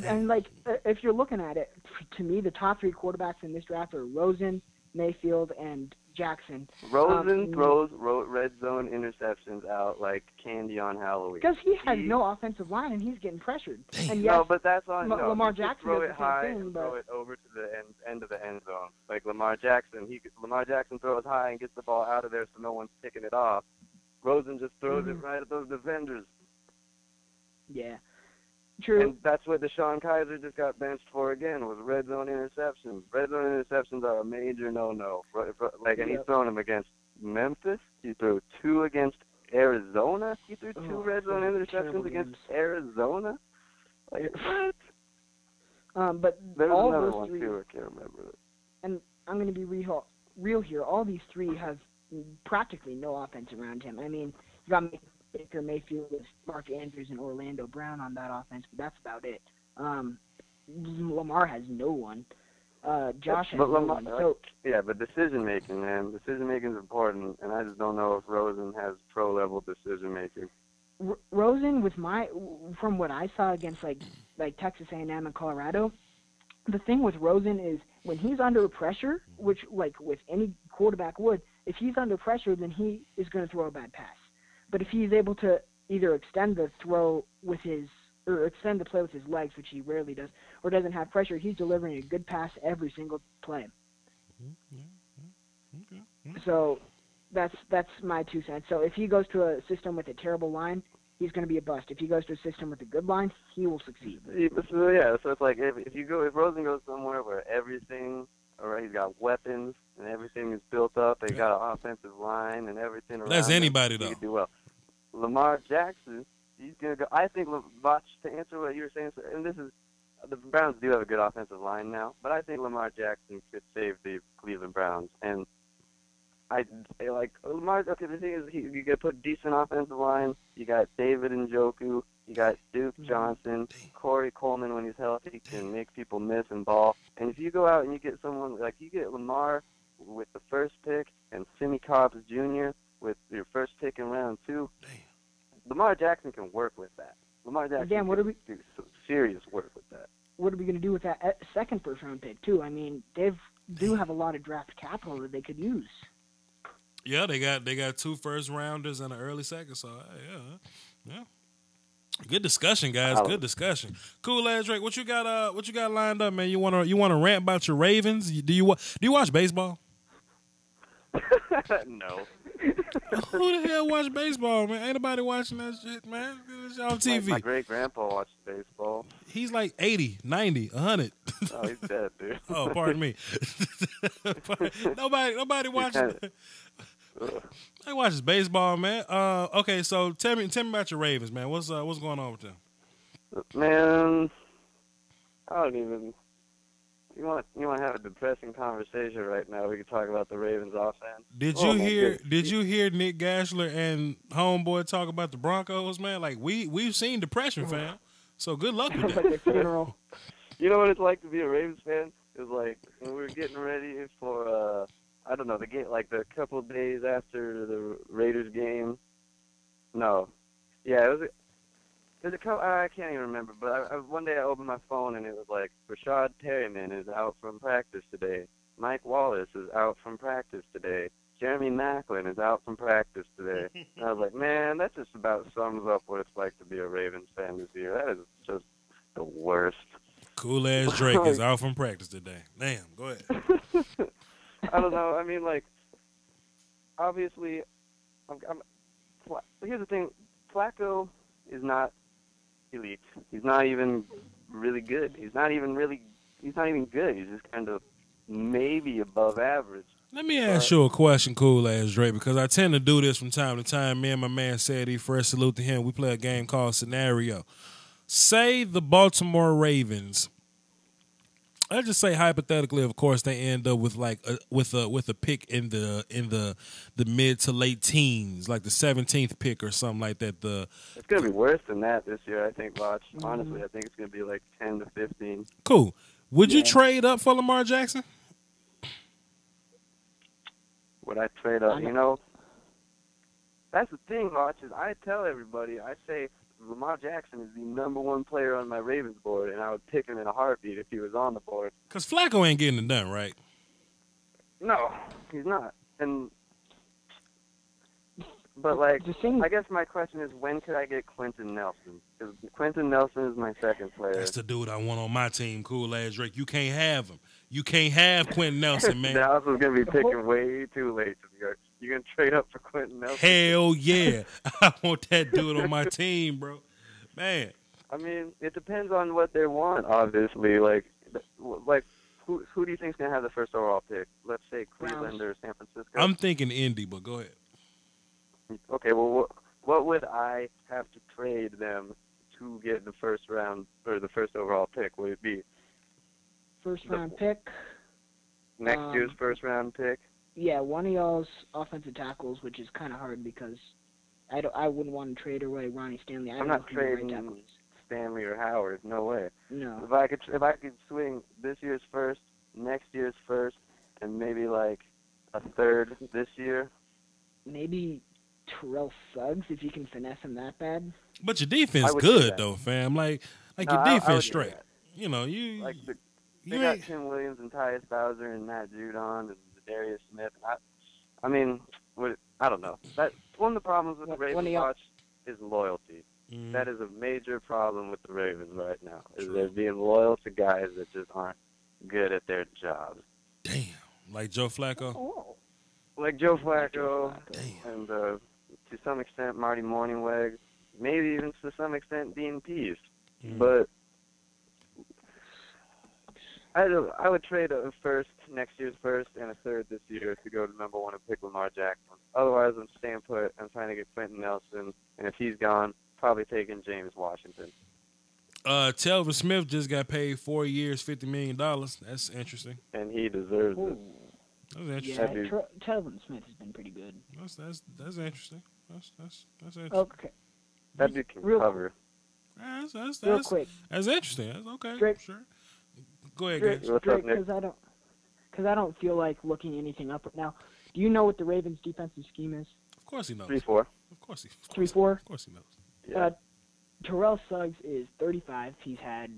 And like, if you're looking at it, to me, the top 3 quarterbacks in this draft are Rosen, Mayfield, and Jackson. Rosen throws red zone interceptions out like candy on Halloween. Because he has no offensive line and he's getting pressured. And no, but that's on Lamar Jackson throw does it the high same thing, and but throw it over to the end of the end zone. Like Lamar Jackson throws high and gets the ball out of there so no one's picking it off. Rosen just throws it right at those defenders. Yeah. True. And that's what Deshaun Kaiser just got benched for again, was red zone interceptions. Red zone interceptions are a major no-no. And he's thrown them against Memphis. He threw 2 against Arizona. He threw 2 red zone interceptions against Arizona. Like, what? But there's all another those one, 3, too. I can't remember it. And I'm going to be real here. All these 3 have practically no offense around him. I mean, you got Baker Mayfield, Mark Andrews, and Orlando Brown on that offense, but that's about it. Lamar has no one. Josh has no one. So, yeah, but decision making, man. Decision making is important, and I just don't know if Rosen has pro level decision making. Rosen, from what I saw against like Texas A&M and Colorado, the thing with Rosen is when he's under pressure, which like with any quarterback would, if he's under pressure, then he is going to throw a bad pass. But if he's able to either extend the throw or extend the play with his legs, which he rarely does, or doesn't have pressure, he's delivering a good pass every single play. So that's my 2 cents. So if he goes to a system with a terrible line, he's going to be a bust. If he goes to a system with a good line, he will succeed. So it's like if Rosen goes somewhere where everything, all right, he's got weapons and everything is built up, they got an offensive line and everything around. That's anybody him, though. He could do well. Lamar Jackson, he's gonna go. I think Voch, to answer what you were saying, and this is the Browns do have a good offensive line now, but I think Lamar Jackson could save the Cleveland Browns. And I like Lamar. Okay, the thing is, you got to put decent offensive line. You got David Njoku. You got Duke Johnson. Corey Coleman, when he's healthy, can make people miss and ball. And if you go out and you get someone like you get Lamar with the first pick and Simmie Cobbs Jr. with your first pick in round 2, Lamar Jackson can work with that. Lamar Jackson can do some serious work with that. What are we going to do with that second first-round pick, too? I mean, they do have a lot of draft capital that they could use. Yeah, they got 2 first-rounders and an early second, so yeah. Good discussion, guys. Good discussion. Cool ass Drake. What you got lined up, man? You wanna rant about your Ravens? Do you watch baseball? No. Who the hell watch baseball, man? Ain't nobody watching that shit, man. It's on TV. My great grandpa watched baseball. He's like 80, 90, 100. Oh, he's dead, dude. Oh, pardon me. Nobody watches. I watches baseball, man. Okay, so tell me about your Ravens, man. What's going on with them? Man, I don't even. You want to have a depressing conversation right now? We can talk about the Ravens offense. Did you hear Nick Gashler and Homeboy talk about the Broncos, man? Like we've seen depression, fam. So good luck with that. You know what it's like to be a Ravens fan? It's like when we were getting ready for I don't know, the game, like the couple of days after the Raiders game. No, yeah, it was. I can't even remember, but one day I opened my phone and it was like, Rashad Perryman is out from practice today. Mike Wallace is out from practice today. Jeremy Maclin is out from practice today. And I was like, man, that just about sums up what it's like to be a Ravens fan this year. That is just the worst. Cool ass Drake is out from practice today. Damn, go ahead. I don't know. I mean, like, obviously, here's the thing. Flacco is not elite. He's not even really good. He's not even good. He's just kind of maybe above average. Let me ask you a question, cool ass Drake, because I tend to do this from time to time. Me and my man Sadie, first salute to him. We play a game called Scenario. Say the Baltimore Ravens. I just say hypothetically, of course, they end up with like with a pick in the mid to late teens, like the 17th pick or something like that. It's gonna be worse than that this year, I think. Watch, honestly, I think it's gonna be like 10 to 15. Cool. Would you trade up for Lamar Jackson? Would I trade up? You know, That's the thing, Voch, is I tell everybody, I say Lamar Jackson is the number one player on my Ravens board, and I would pick him in a heartbeat if he was on the board. Because Flacco ain't getting it done, right? No, he's not. But, like, I guess my question is, when could I get Quentin Nelson? Because Quentin Nelson is my second player. That's the dude I want on my team, Cool Ass Drake. You can't have him. You can't have Quentin Nelson, man. Dallas is going to be picking way too late. You going to trade up for Quentin Nelson? Hell yeah. I want that dude on my team, bro. Man. I mean, it depends on what they want, obviously. Like who do you think is going to have the first overall pick? Let's say Cleveland or San Francisco. I'm thinking Indy, but go ahead. Okay, well, what would I have to trade them to get the first round or the first overall pick? Would it be first round pick? Next year's first round pick? Yeah, one of y'all's offensive tackles, which is kind of hard because I wouldn't want to trade away Ronnie Stanley. I'm not trading Stanley or Howard. No way. No. If I could swing this year's first, next year's first, and maybe like a third this year. Maybe Terrell Suggs, if you can finesse him that bad. But your defense good though, fam. Like your defense straight. You know, they got Tim Williams and Tyus Bowser and Matt Judon and Darius Smith. I mean, I don't know. That one of the problems with the Ravens is loyalty. Mm-hmm. That is a major problem with the Ravens right now. Is they're being loyal to guys that just aren't good at their jobs. Damn, like Joe Flacco. Oh. Like Joe Flacco, and to some extent Marty Morningweg, maybe even to some extent Dean Pease. Mm-hmm. But I would trade a first, next year's first, and a third this year to go to number one and pick Lamar Jackson. Otherwise, I'm staying put. I'm trying to get Quentin Nelson, and if he's gone, probably taking James Washington. Telvin Smith just got paid 4 years, $50 million. That's interesting. And he deserves it. That's interesting. Yeah, Telvin Smith has been pretty good. That's interesting. That's interesting. Okay. That dude can cover. That's real quick. That's interesting. That's okay. Drake, sure. Go ahead, Drake, guys. What's up, Nick? Because I don't feel like looking anything up right now. Do you know what the Ravens' defensive scheme is? Of course he knows. 3-4. Of course he. 3-4. Of course he knows. Yeah. Terrell Suggs is 35. He's had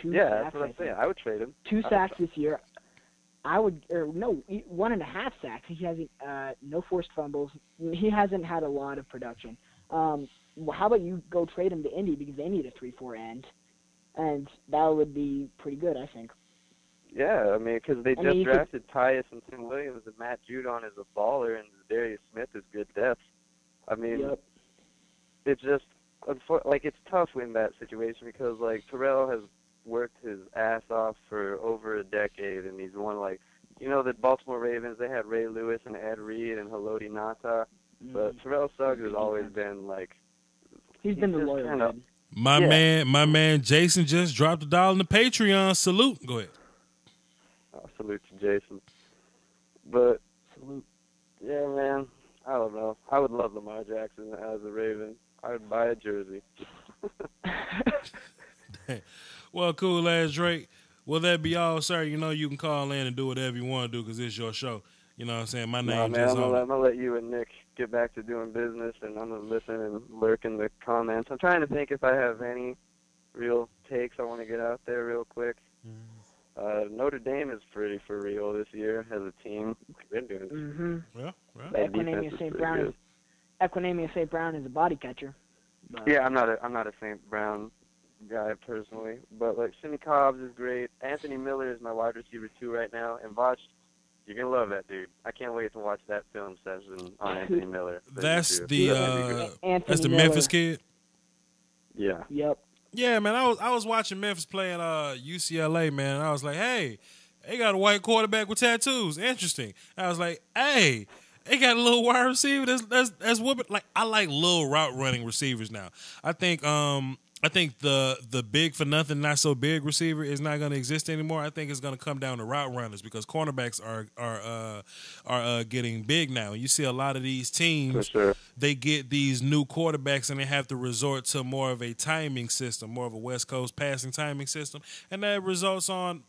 2 sacks. Yeah, that's what I'm saying. I would trade him. 2 sacks this year. 1.5 sacks. He has no forced fumbles. He hasn't had a lot of production. How about you go trade him to Indy because they need a 3-4 end, and that would be pretty good, I think. Yeah, I mean, because they just drafted Tyus and Tim Williams, and Matt Judon is a baller, and Darius Smith is good depth. I mean, it's just it's tough in that situation because Terrell has worked his ass off for over a decade, and he's won the Baltimore Ravens. They had Ray Lewis and Ed Reed and Haloti Ngata, but Terrell Suggs has always been he's been the loyal man. My man Jason just dropped $1 in the Patreon. Salute. Go ahead. Salute to Jason. But salute. Yeah, man. I don't know. I would love Lamar Jackson as a Raven. I would buy a jersey. Well, Cool Ass Drake. Will that be all, sir? You know you can call in and do whatever you want to do because it's your show. You know what I'm saying? My name I'm going to let you and Nick get back to doing business, and I'm going to listen and lurk in the comments. I'm trying to think if I have any real takes I want to get out there real quick. Notre Dame is pretty for real this year as a team. They're doing Equinemius St. Brown is a body catcher. But. Yeah, I'm not a St. Brown guy personally, but Sidney Cobbs is great. Anthony Miller is my wide receiver 2 right now, and Voch, you're gonna love that dude. I can't wait to watch that film session on Anthony Miller. That's the Memphis kid. Yeah. Yep. Yeah, man. I was watching Memphis playing UCLA, man. And I was like, hey, they got a white quarterback with tattoos. Interesting. I was like, hey, they got a little wide receiver that's whooping. I like little route running receivers now. I think I think the big for nothing, not so big receiver is not going to exist anymore. I think it's going to come down to route runners because cornerbacks are getting big now. You see a lot of these teams, For sure. they get these new quarterbacks and they have to resort to more of a timing system, more of a West Coast passing timing system, and that results on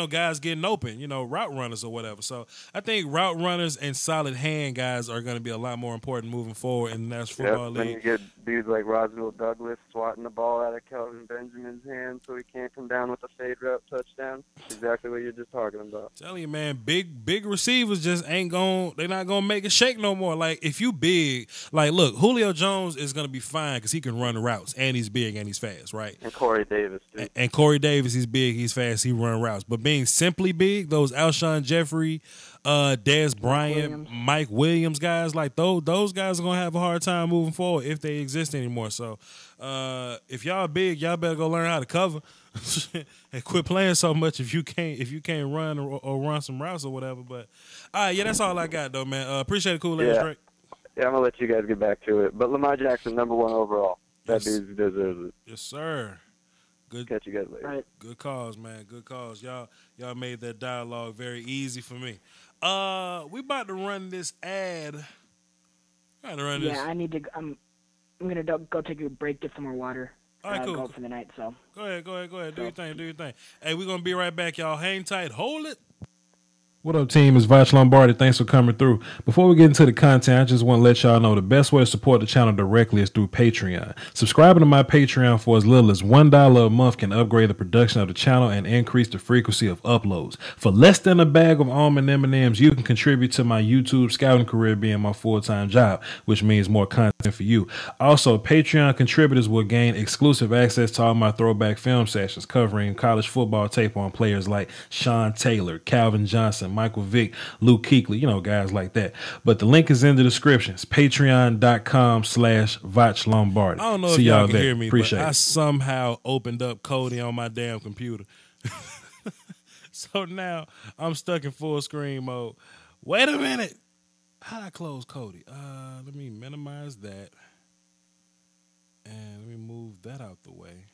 guys getting open, route runners or whatever. So I think route runners and solid hand guys are going to be a lot more important moving forward in the National Football Then League. you get dudes like Roswell Douglas swatting the ball out of Kelvin Benjamin's hand so he can't come down with a fade route touchdown. Exactly what you're just talking about. Telling you, man, big receivers just they're not gonna make it shake no more. Like if you big, like look, Julio Jones is gonna be fine because he can run routes and he's big and he's fast, right? And Corey Davis too. And Corey Davis, he's big, he's fast, he run routes. But being simply big, those Alshon Jeffrey, Dez Bryant, Mike Williams guys, like those guys are gonna have a hard time moving forward if they exist anymore. So if y'all big, y'all better go learn how to cover and quit playing so much if you can't run or run some routes or whatever. But all right, yeah, that's all I got though, man. Appreciate it, cool ass Drake. Yeah, I'm gonna let you guys get back to it. But Lamar Jackson, #1 overall. That dude deserves it. Yes, sir. Good. Catch you guys later. Right. Good cause, man. Good cause. Y'all made that dialogue very easy for me. We about to run this ad. I need to. I'm gonna go take a break, get some more water. All right, cool. Go for the night. So go ahead. Do your thing. Hey, we're gonna be right back, y'all. Hang tight. Hold it. What up, team? It's Voch Lombardi. Thanks for coming through. Before we get into the content, I just want to let y'all know the best way to support the channel directly is through Patreon. Subscribing to my Patreon for as little as $1 a month can upgrade the production of the channel and increase the frequency of uploads. For less than a bag of almond M&Ms, you can contribute to my YouTube scouting career being my full-time job, which means more content for you. Also, Patreon contributors will gain exclusive access to all my throwback film sessions covering college football tape on players like Sean Taylor, Calvin Johnson, Michael Vick, Luke Kuechly, guys like that. But the link is in the description. It's patreon.com/Voch Lombardi. I don't know if y'all can hear me, but I somehow opened up Cody on my damn computer. So now I'm stuck in full screen mode. Wait a minute. How'd I close Cody? Let me minimize that. And let me move that out the way.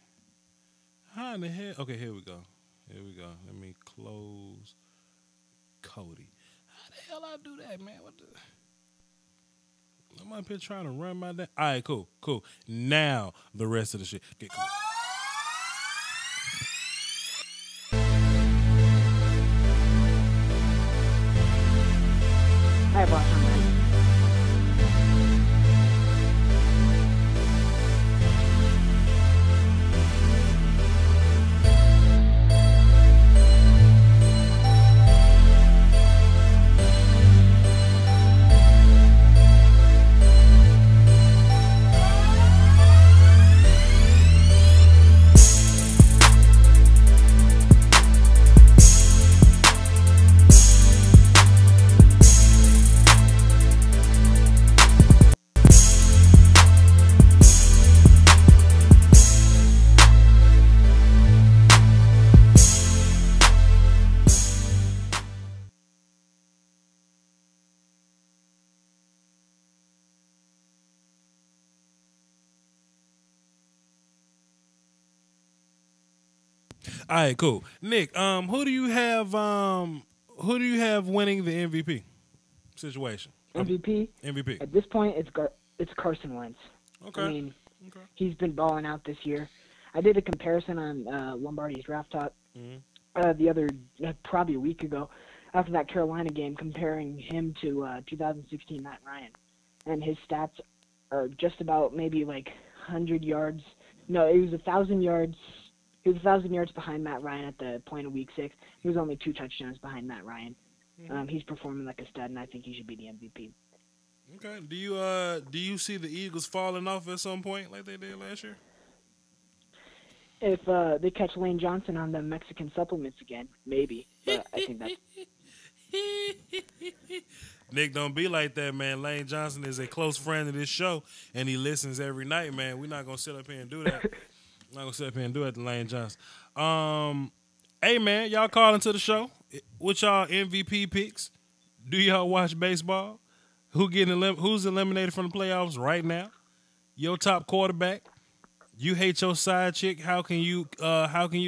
How in the hell? Okay, here we go. Let me close Cody. How the hell I do that, man? What the? I'm up here trying to run my damn. All right, cool. Now the rest of the shit. Get cool. I brought some in. All right, cool. Nick, who do you have winning the MVP situation? MVP. At this point, it's Carson Wentz. Okay. I mean, he's been balling out this year. I did a comparison on Lombardi's Draft Talk probably a week ago after that Carolina game, comparing him to 2016 Matt Ryan, and his stats are just about maybe like 100 yards. No, it was 1,000 yards. He was 1,000 yards behind Matt Ryan at the point of Week 6. He was only 2 touchdowns behind Matt Ryan. He's performing like a stud, and I think he should be the MVP. Okay. Do you see the Eagles falling off at some point like they did last year? If they catch Lane Johnson on the Mexican supplements again, maybe. But I think that's... Nick, don't be like that, man. Lane Johnson is a close friend of this show, and he listens every night, man. We're not going to sit up here and do that. I'm not going to sit up here and do that to Lane Johnson. Hey, man, y'all calling to the show. What y'all MVP picks? Do y'all watch baseball? Who's eliminated from the playoffs right now? Your top quarterback. You hate your side chick. How can you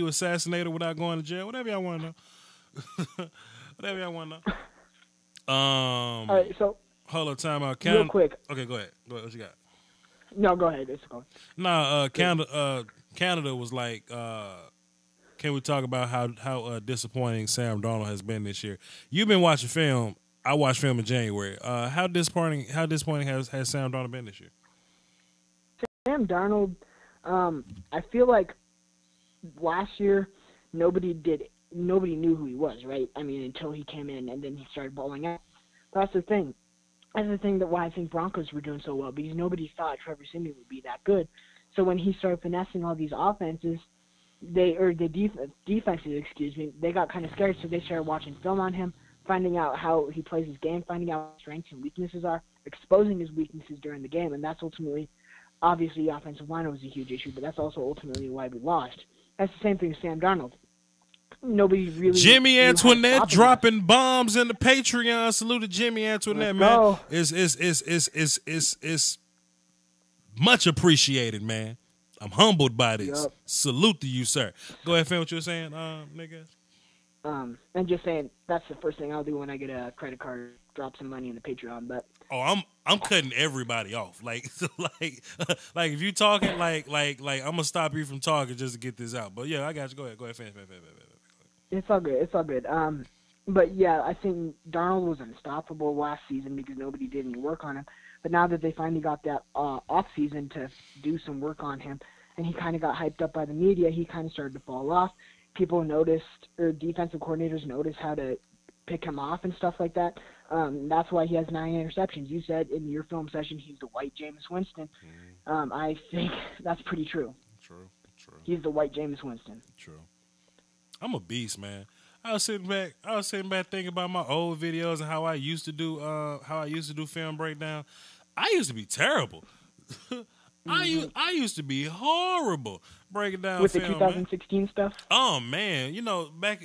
assassinate her without going to jail? Whatever y'all want to know. Whatever y'all want to know. All right, so hold on, time out. real quick. Okay, go ahead. Go ahead. What you got? No, go ahead. It's going. Nah, Canada was like, can we talk about how disappointing Sam Darnold has been this year? You've been watching film. I watched film in January. How disappointing has Sam Darnold been this year? Sam Darnold, I feel like last year nobody knew who he was, right? I mean, until he came in and then he started balling out. That's the thing. That's the thing that why I think Broncos were doing so well, because nobody thought Trevor Siemian would be that good. So when he started finessing all these offenses, defenses, they got kind of scared, so they started watching film on him, finding out how he plays his game, finding out what his strengths and weaknesses are, exposing his weaknesses during the game, and that's ultimately, obviously, the offensive line was a huge issue, but that's also ultimately why we lost. That's the same thing with Sam Darnold. Nobody really. Jimmy Antoinette dropping bombs in the Patreon. Salute to Jimmy Antoinette, man. Is much appreciated, man. I'm humbled by this. Yep. Salute to you, sir. Go ahead, finish what you were saying, nigga. And just saying that's the first thing I'll do when I get a credit card, drop some money in the Patreon. But I'm cutting everybody off. Like if you talking like I'm gonna stop you from talking just to get this out. But yeah, I got you. Go ahead, finish. It's all good. But yeah, I think Darnold was unstoppable last season because nobody did any work on him. But now that they finally got that off season to do some work on him, and he kind of got hyped up by the media, he kind of started to fall off. People noticed, or defensive coordinators noticed how to pick him off and stuff like that. That's why he has 9 interceptions. You said in your film session he's the white Jameis Winston. I think that's pretty true. True. He's the white Jameis Winston. True. I'm a beast, man. I was sitting back thinking about my old videos and how I used to do film breakdown. I used to be terrible. I used to be horrible breaking down with film, the 2016 stuff. Oh man, back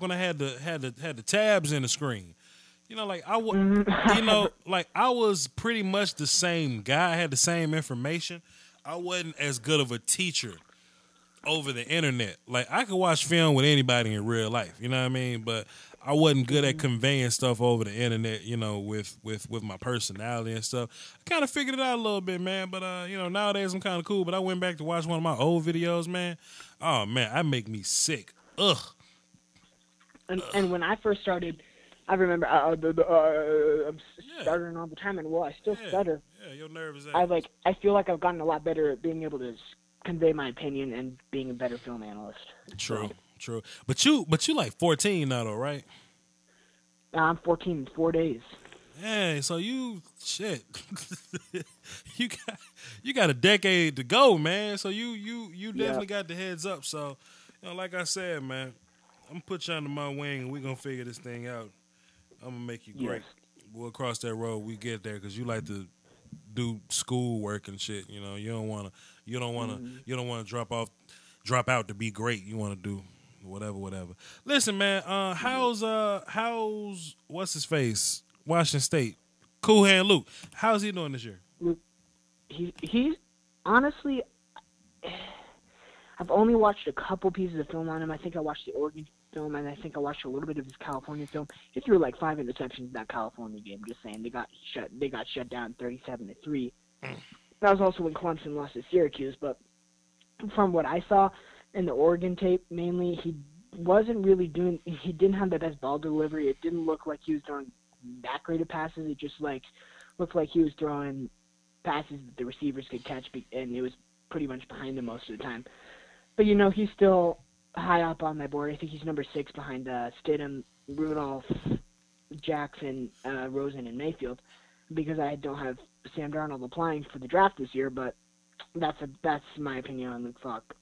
when I had the tabs in the screen. I was pretty much the same guy. I had the same information. I wasn't as good of a teacher over the internet. Like, I could watch film with anybody in real life, you know what I mean? But I wasn't good at conveying stuff over the internet, with my personality and stuff. I kind of figured it out a little bit, man. But, nowadays I'm kind of cool. But I went back to watch one of my old videos, man. Oh, man, I make me sick. Ugh. And when I first started, I remember I'm stuttering all the time, and I still stutter. Yeah, your nerves. I feel like I've gotten a lot better at being able to convey my opinion and being a better film analyst. True. But you like 14 now, though, right? I'm 14 in 4 days. Yeah, so you got a decade to go, man. So you definitely got the heads up. So, like I said, man, I'm gonna put you under my wing and we're gonna figure this thing out. I'm gonna make you great. Yes. We'll cross that road. We get there because you like to do school work and shit. You don't want to drop out to be great. You want to do whatever. Listen, man. How's what's his face? Washington State. Cool Hand Luke. How's he doing this year? Luke, he's honestly, I've only watched a couple pieces of film on him. I think I watched the Oregon film, and I think I watched a little bit of his California film. He threw like 5 interceptions in that California game. Just saying, they got shut down 37-3. That was also when Clemson lost to Syracuse. But from what I saw in the Oregon tape, mainly he wasn't really doing. He didn't have the best ball delivery. It didn't look like he was throwing that great of passes. It just looked like he was throwing passes that the receivers could catch, and it was pretty much behind him most of the time. But he's still high up on my board. I think he's number 6 behind Stidham, Rudolph, Jackson, Rosen, and Mayfield, because I don't have Sam Darnold applying for the draft this year. But that's my opinion on Luke Falk.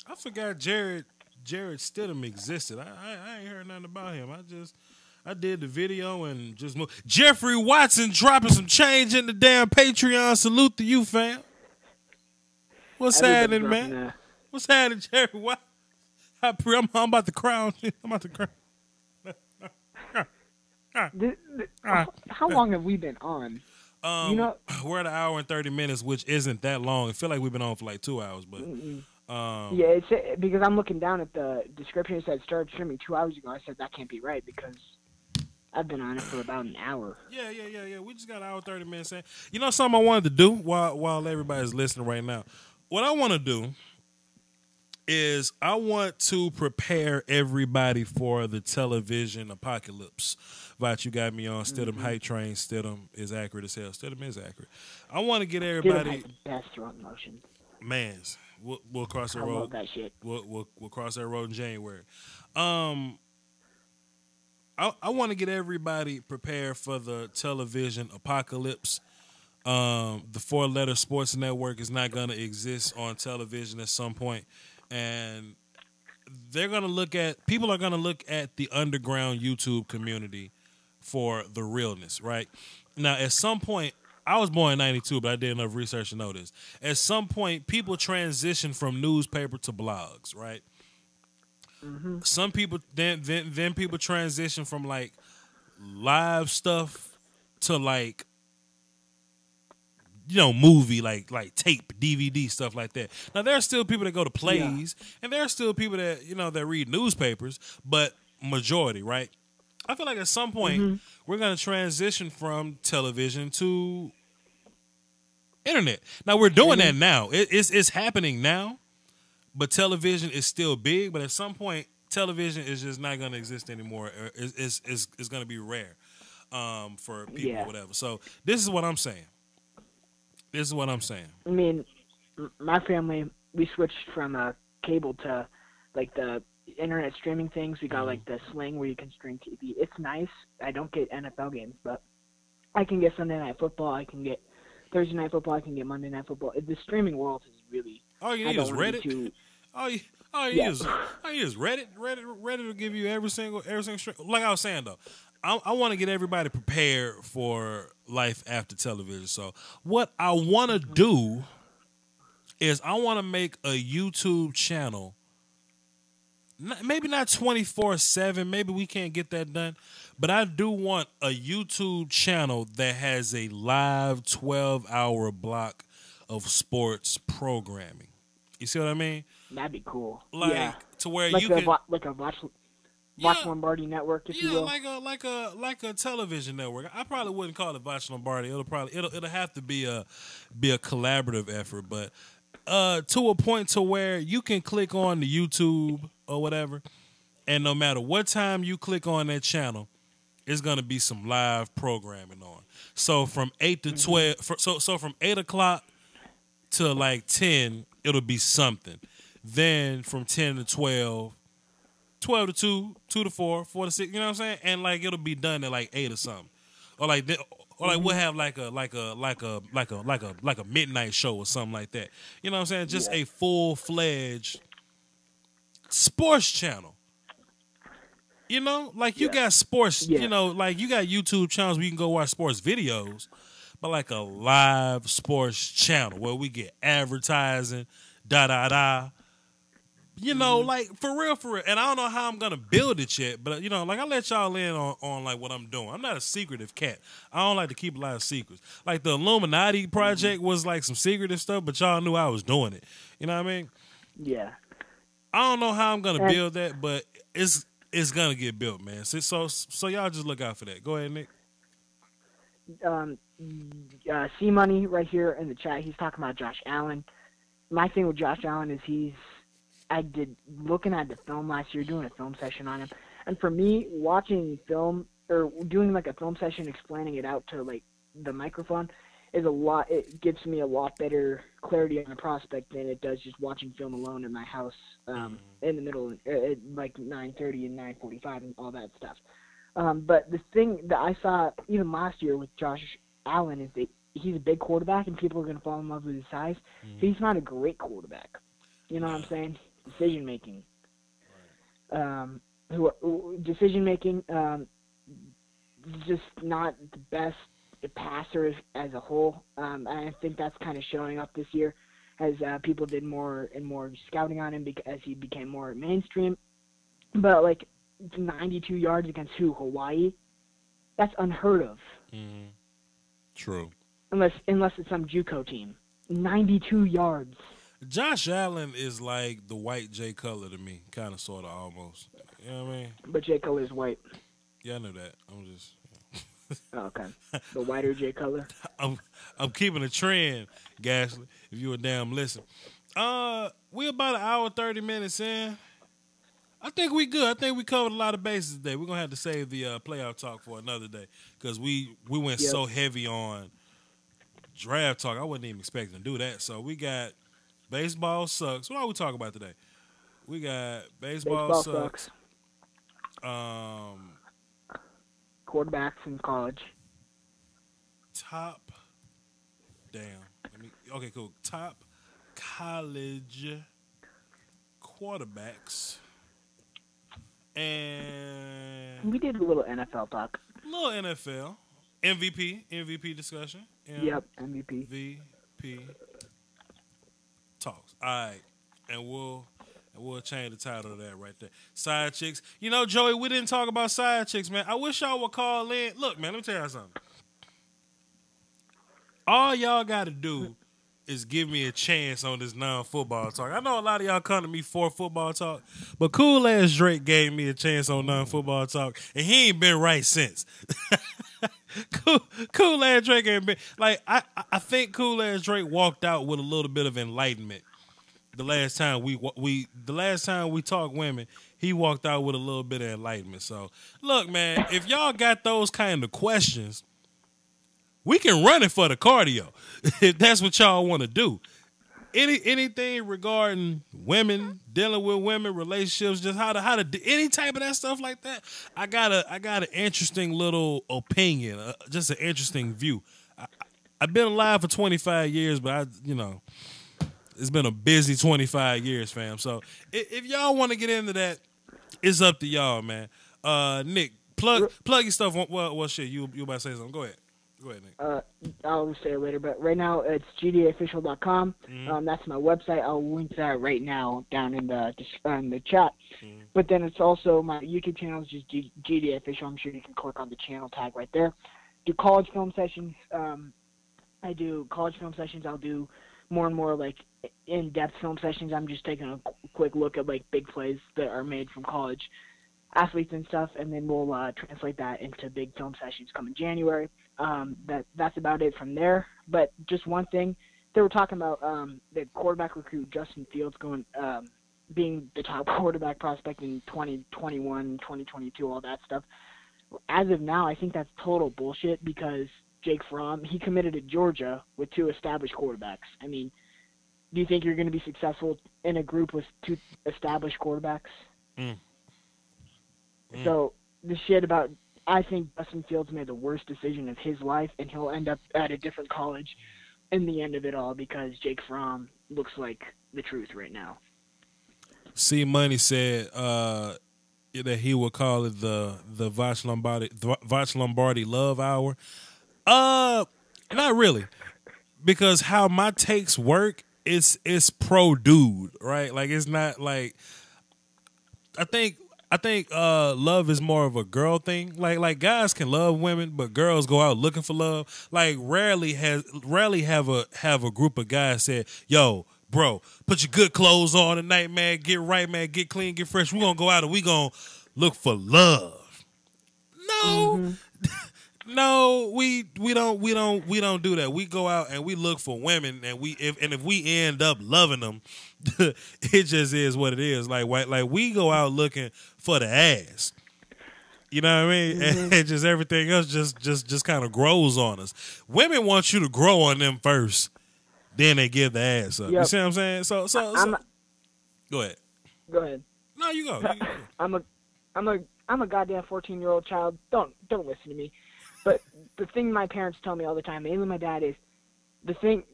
I forgot Jared Stidham existed. I ain't heard nothing about him. I did the video and just moved. Jeffrey Watson dropping some change in the damn Patreon. Salute to you, fam. What's happening, man? What's happening, Jerry? What? I'm about to crown. I'm about to crown. How long have we been on? You know, We're at an hour and 30 minutes, which isn't that long. I feel like we've been on for like 2 hours, but yeah, it's because I'm looking down at the description. It said started streaming 2 hours ago. I said that can't be right because I've been on it for about an hour. Yeah. We just got an hour and 30 minutes in. You know something I wanted to do while everybody's listening right now? What I want to do is I want to prepare everybody for the television apocalypse. Vouch, you got me on Stidham Hype Train. Stidham is accurate as hell. Stidham is accurate. I want to get everybody. Stidham has the best run motion. Mans, we'll cross that road. I love that shit. We'll cross that road in January. I want to get everybody prepared for the television apocalypse. The 4-letter sports network is not going to exist on television at some point, and people are going to look at the underground YouTube community for the realness, right? Now, at some point, I was born in 92, but I did enough research to know this. At some point, people transition from newspaper to blogs, right? Mm-hmm. Some people then people transition from like live stuff to like, you know, movie like tape, DVD, stuff like that. Now there are still people that go to plays, and there are still people that, you know, that read newspapers, but majority, right? I feel like at some point we're going to transition from television to internet. Now we're doing that now. It's happening now, but television is still big. But at some point, television is just not going to exist anymore. It's going to be rare for people or whatever. So this is what I'm saying. I mean, my family, we switched from cable to like the internet streaming things. We got like the Sling where you can stream TV. It's nice. I don't get NFL games, but I can get Sunday Night Football. I can get Thursday Night Football. I can get Monday Night Football. The streaming world is really. All you need is Reddit. All you need is Reddit. Reddit will give you every single stream. Like I was saying though, I want to get everybody prepared for life after television. So what I want to do is I want to make a YouTube channel. Maybe not 24/7. Maybe we can't get that done. But I do want a YouTube channel that has a live 12-hour block of sports programming. You see what I mean? That'd be cool. Like to where like you can like a Voch Lombardi network, if you will. like a television network. I probably wouldn't call it Voch Lombardi. It'll have to be a collaborative effort, but to a point to where you can click on the YouTube or whatever, and no matter what time you click on that channel, it's gonna be some live programming on. So from 8 to 12, so from 8 o'clock to like 10, it'll be something. Then from 10 to 12, 12 to 2, 2 to 4, 4 to 6, you know what I'm saying? And like it'll be done at like 8 or something. Or like we'll have like a midnight show or something like that. You know what I'm saying? Just a full-fledged sports channel. You know, like you got sports, you know, like you got YouTube channels where you can go watch sports videos, but like a live sports channel where we get advertising, you know, like for real. And I don't know how I'm going to build it yet, but you know, like I let y'all in on like what I'm doing. I'm not a secretive cat. I don't like to keep a lot of secrets. Like the Illuminati project was like some secretive stuff, but y'all knew I was doing it. You know what I mean? Yeah. I don't know how I'm going to build that, but it's going to get built, man. So y'all just look out for that. Go ahead, Nick. C-Money right here in the chat, he's talking about Josh Allen. My thing with Josh Allen is looking at the film last year, doing a film session on him. And for me, watching film or doing like a film session, explaining it out to like the microphone is it gives me a lot better clarity on the prospect than it does just watching film alone in my house in the middle at like 9:30 and 9:45 and all that stuff. But the thing that I saw even last year with Josh Allen is that he's a big quarterback and people are going to fall in love with his size. But he's not a great quarterback. You know what I'm saying? Decision making. Decision making, just not the best passer as a whole. I think that's kind of showing up this year as people did more and more scouting on him as he became more mainstream. But like 92 yards against Hawaii? That's unheard of. True. unless it's some JUCO team. 92 yards. Josh Allen is like the white Jay Cutler to me, kind of, sort of, almost. You know what I mean? But Jay Cutler is white. Yeah, I know that. I'm just. Oh, okay. The whiter Jay Cutler. I'm keeping a trend, Gasly. If you a damn listen. We about an hour 30 minutes in. I think we good. I think we covered a lot of bases today. We're gonna have to save the playoff talk for another day because we went so heavy on draft talk. I wasn't even expecting to do that. So we got baseball sucks. What are we talking about today? We got baseball sucks. Quarterbacks in college. Top college quarterbacks. And we did a little NFL talk. Little NFL. MVP discussion. Yep, MVP. MVP talks. All right. And we'll change the title of that right there. Side chicks. You know, Joey, we didn't talk about side chicks, man. I wish y'all would call in. Look, man, let me tell you something. All y'all got to do is give me a chance on this non-football talk. I know a lot of y'all come to me for football talk, but cool-ass Drake gave me a chance on non-football talk, and he ain't been right since. Cool-ass Drake ain't been... Like, I think cool-ass Drake walked out with a little bit of enlightenment. The last time we talked women, he walked out with a little bit of enlightenment. So, look, man, if y'all got those kind of questions, we can run it for the cardio if that's what y'all want to do. Anything regarding women, dealing with women, relationships, just how to do any type of that stuff like that. I got an interesting little opinion, just an interesting view. I've been alive for 25 years, but it's been a busy 25 years, fam. So if y'all want to get into that, it's up to y'all, man. Nick, plug your stuff. Well, shit, you about to say something? Go ahead. Go ahead, Nick. I'll say it later, but right now it's gdaofficial.com. That's my website. I'll link that right now down in the chat. But then it's also my YouTube channel is just GDA Official. I'm sure you can click on the channel tag right there. Do college film sessions. I do college film sessions. I'll do more and more like in-depth film sessions. I'm just taking a quick look at like big plays that are made from college athletes and stuff, and then we'll translate that into big film sessions coming January. That's about it from there. But just one thing, they were talking about the quarterback recruit Justin Fields being the top quarterback prospect in 2021, 2022, all that stuff. As of now, I think that's total bullshit because Jake Fromm, he committed to Georgia with 2 established quarterbacks. I mean, do you think you're going to be successful in a group with 2 established quarterbacks? So the shit about, I think Justin Fields made the worst decision of his life, and he'll end up at a different college in the end of it all because Jake Fromm looks like the truth right now. C Money said that he would call it the Voch Lombardi Love Hour. Not really, because how my takes work, it's pro dude, right? Like it's not like I think love is more of a girl thing. Like guys can love women, but girls go out looking for love. Like rarely have a group of guys said, "Yo, bro, put your good clothes on tonight, man. Get right, man. Get clean, get fresh. We gonna go out and we gonna look for love." No. No, we don't do that. We go out and we look for women, and if we end up loving them, it just is what it is. Like we go out looking for the ass. You know what I mean? And just everything else just kind of grows on us. Women want you to grow on them first, then they give the ass up. Yep. You see what I'm saying? So go ahead. Go ahead. No, you go. I'm a goddamn 14-year-old child. Don't listen to me. But the thing my parents tell me all the time, mainly my dad, is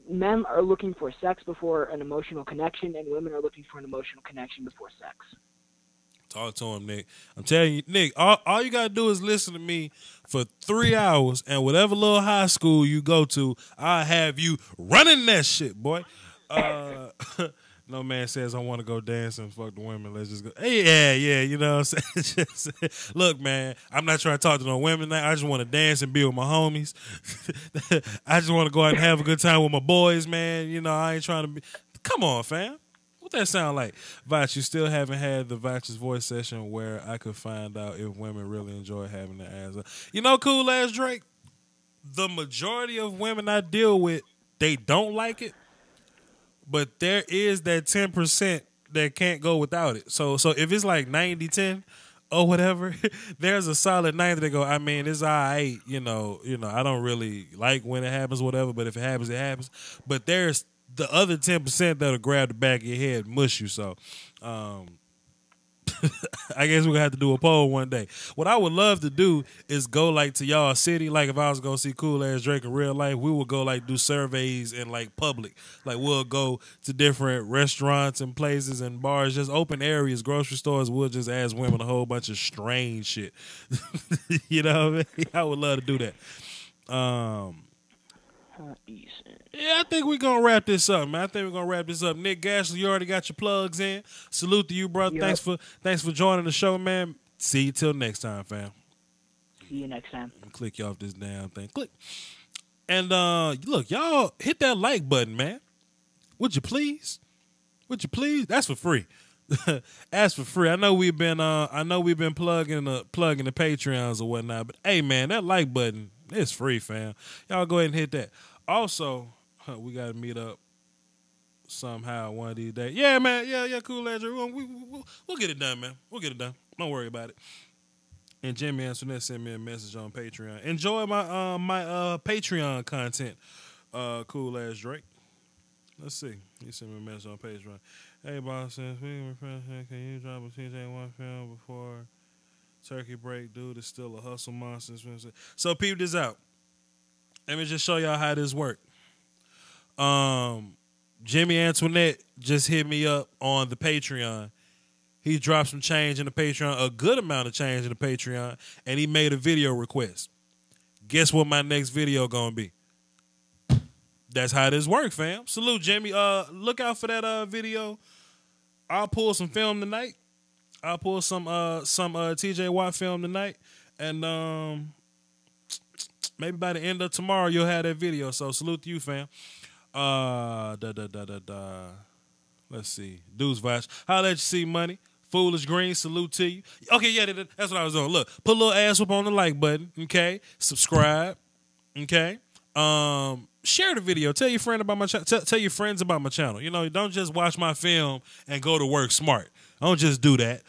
men are looking for sex before an emotional connection, and women are looking for an emotional connection before sex. Talk to him, Nick. I'm telling you, Nick, all you got to do is listen to me for 3 hours, and whatever little high school you go to, I'll have you running that shit, boy. No man says I want to go dance and fuck the women. Let's just go. Hey, yeah, you know what I'm saying? Just, look, man, I'm not trying to talk to no women now. I just want to dance and be with my homies. I just want to go out and have a good time with my boys, man. You know, I ain't trying to be. Come on, fam. What that sound like? Voch, you still haven't had the Voch's voice session where I could find out if women really enjoy having their ass up. You know, cool ass Drake, the majority of women I deal with, they don't like it. But there is that 10% that can't go without it. So if it's like 90-10 or whatever, there's a solid 90 that go, I mean, it's all right, you know, I don't really like when it happens, whatever, but if it happens, it happens. But there's the other 10% that'll grab the back of your head and mush you. So I guess we're going to have to do a poll one day. What I would love to do is go, like, to y'all city. Like, if I was going to see cool-ass Drake in real life, we would go, like, do surveys in, like, public. Like, we'll go to different restaurants and places and bars, just open areas, grocery stores. We'll just ask women a whole bunch of strange shit. You know what I mean? I would love to do that. Yeah, I think we're going to wrap this up, man. Nick Gashley, you already got your plugs in. Salute to you, brother. Yep. Thanks for joining the show, man. See you till next time, fam. See you next time. Click you off this damn thing. Click. And look, y'all hit that like button, man. Would you please? That's for free. That's for free. I know we've been plugging the Patreons or whatnot, but hey, man, that like button, it's free, fam. Y'all go ahead and hit that. Also, we got to meet up somehow one of these days. Yeah, man. Yeah, cool, Andrew. We'll get it done, man. We'll get it done. Don't worry about it. And Jimmy Antoinette sent me a message on Patreon. Enjoy my Patreon content, cool ass Drake. Let's see. He sent me a message on Patreon. Hey, boss, can you drop a TJ1 film before turkey break? Dude, it's still a hustle monster. So peep this out. Let me just show y'all how this works. Jimmy Antoinette just hit me up on the Patreon. He dropped some change in the Patreon, a good amount of change in the Patreon, and he made a video request. Guess what my next video gonna be? That's how this works, fam. Salute, Jimmy. Look out for that video. I'll pull some film tonight. I'll pull some TJ Watt film tonight, and maybe by the end of tomorrow you'll have that video. So salute to you, fam. Let's see. Deuce Voch. Holla at you, see money. Foolish Green, salute to you. Okay, yeah, that's what I was doing. Look, put a little ass up on the like button, okay? Subscribe, okay? Share the video. Tell your friend about my tell your friends about my channel. You know, don't just watch my film and go to work smart. Don't just do that.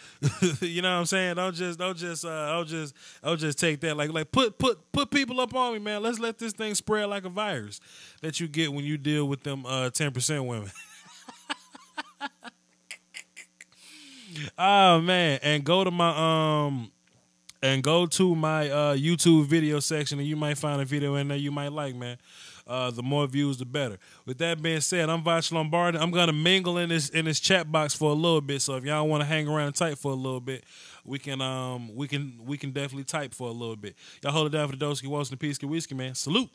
You know what I'm saying? Don't just take that like put people up on me, man. Let's let this thing spread like a virus that you get when you deal with them 10% women. Oh man, and go to my YouTube video section, and you might find a video in there you might like, man. The more views, the better. With that being said, I'm Voch Lombardi. I'm gonna mingle in this chat box for a little bit. So if y'all want to hang around and type for a little bit, we can definitely type for a little bit. Y'all hold it down for the Doski Walls and the Peace Whiskey, man. Salute.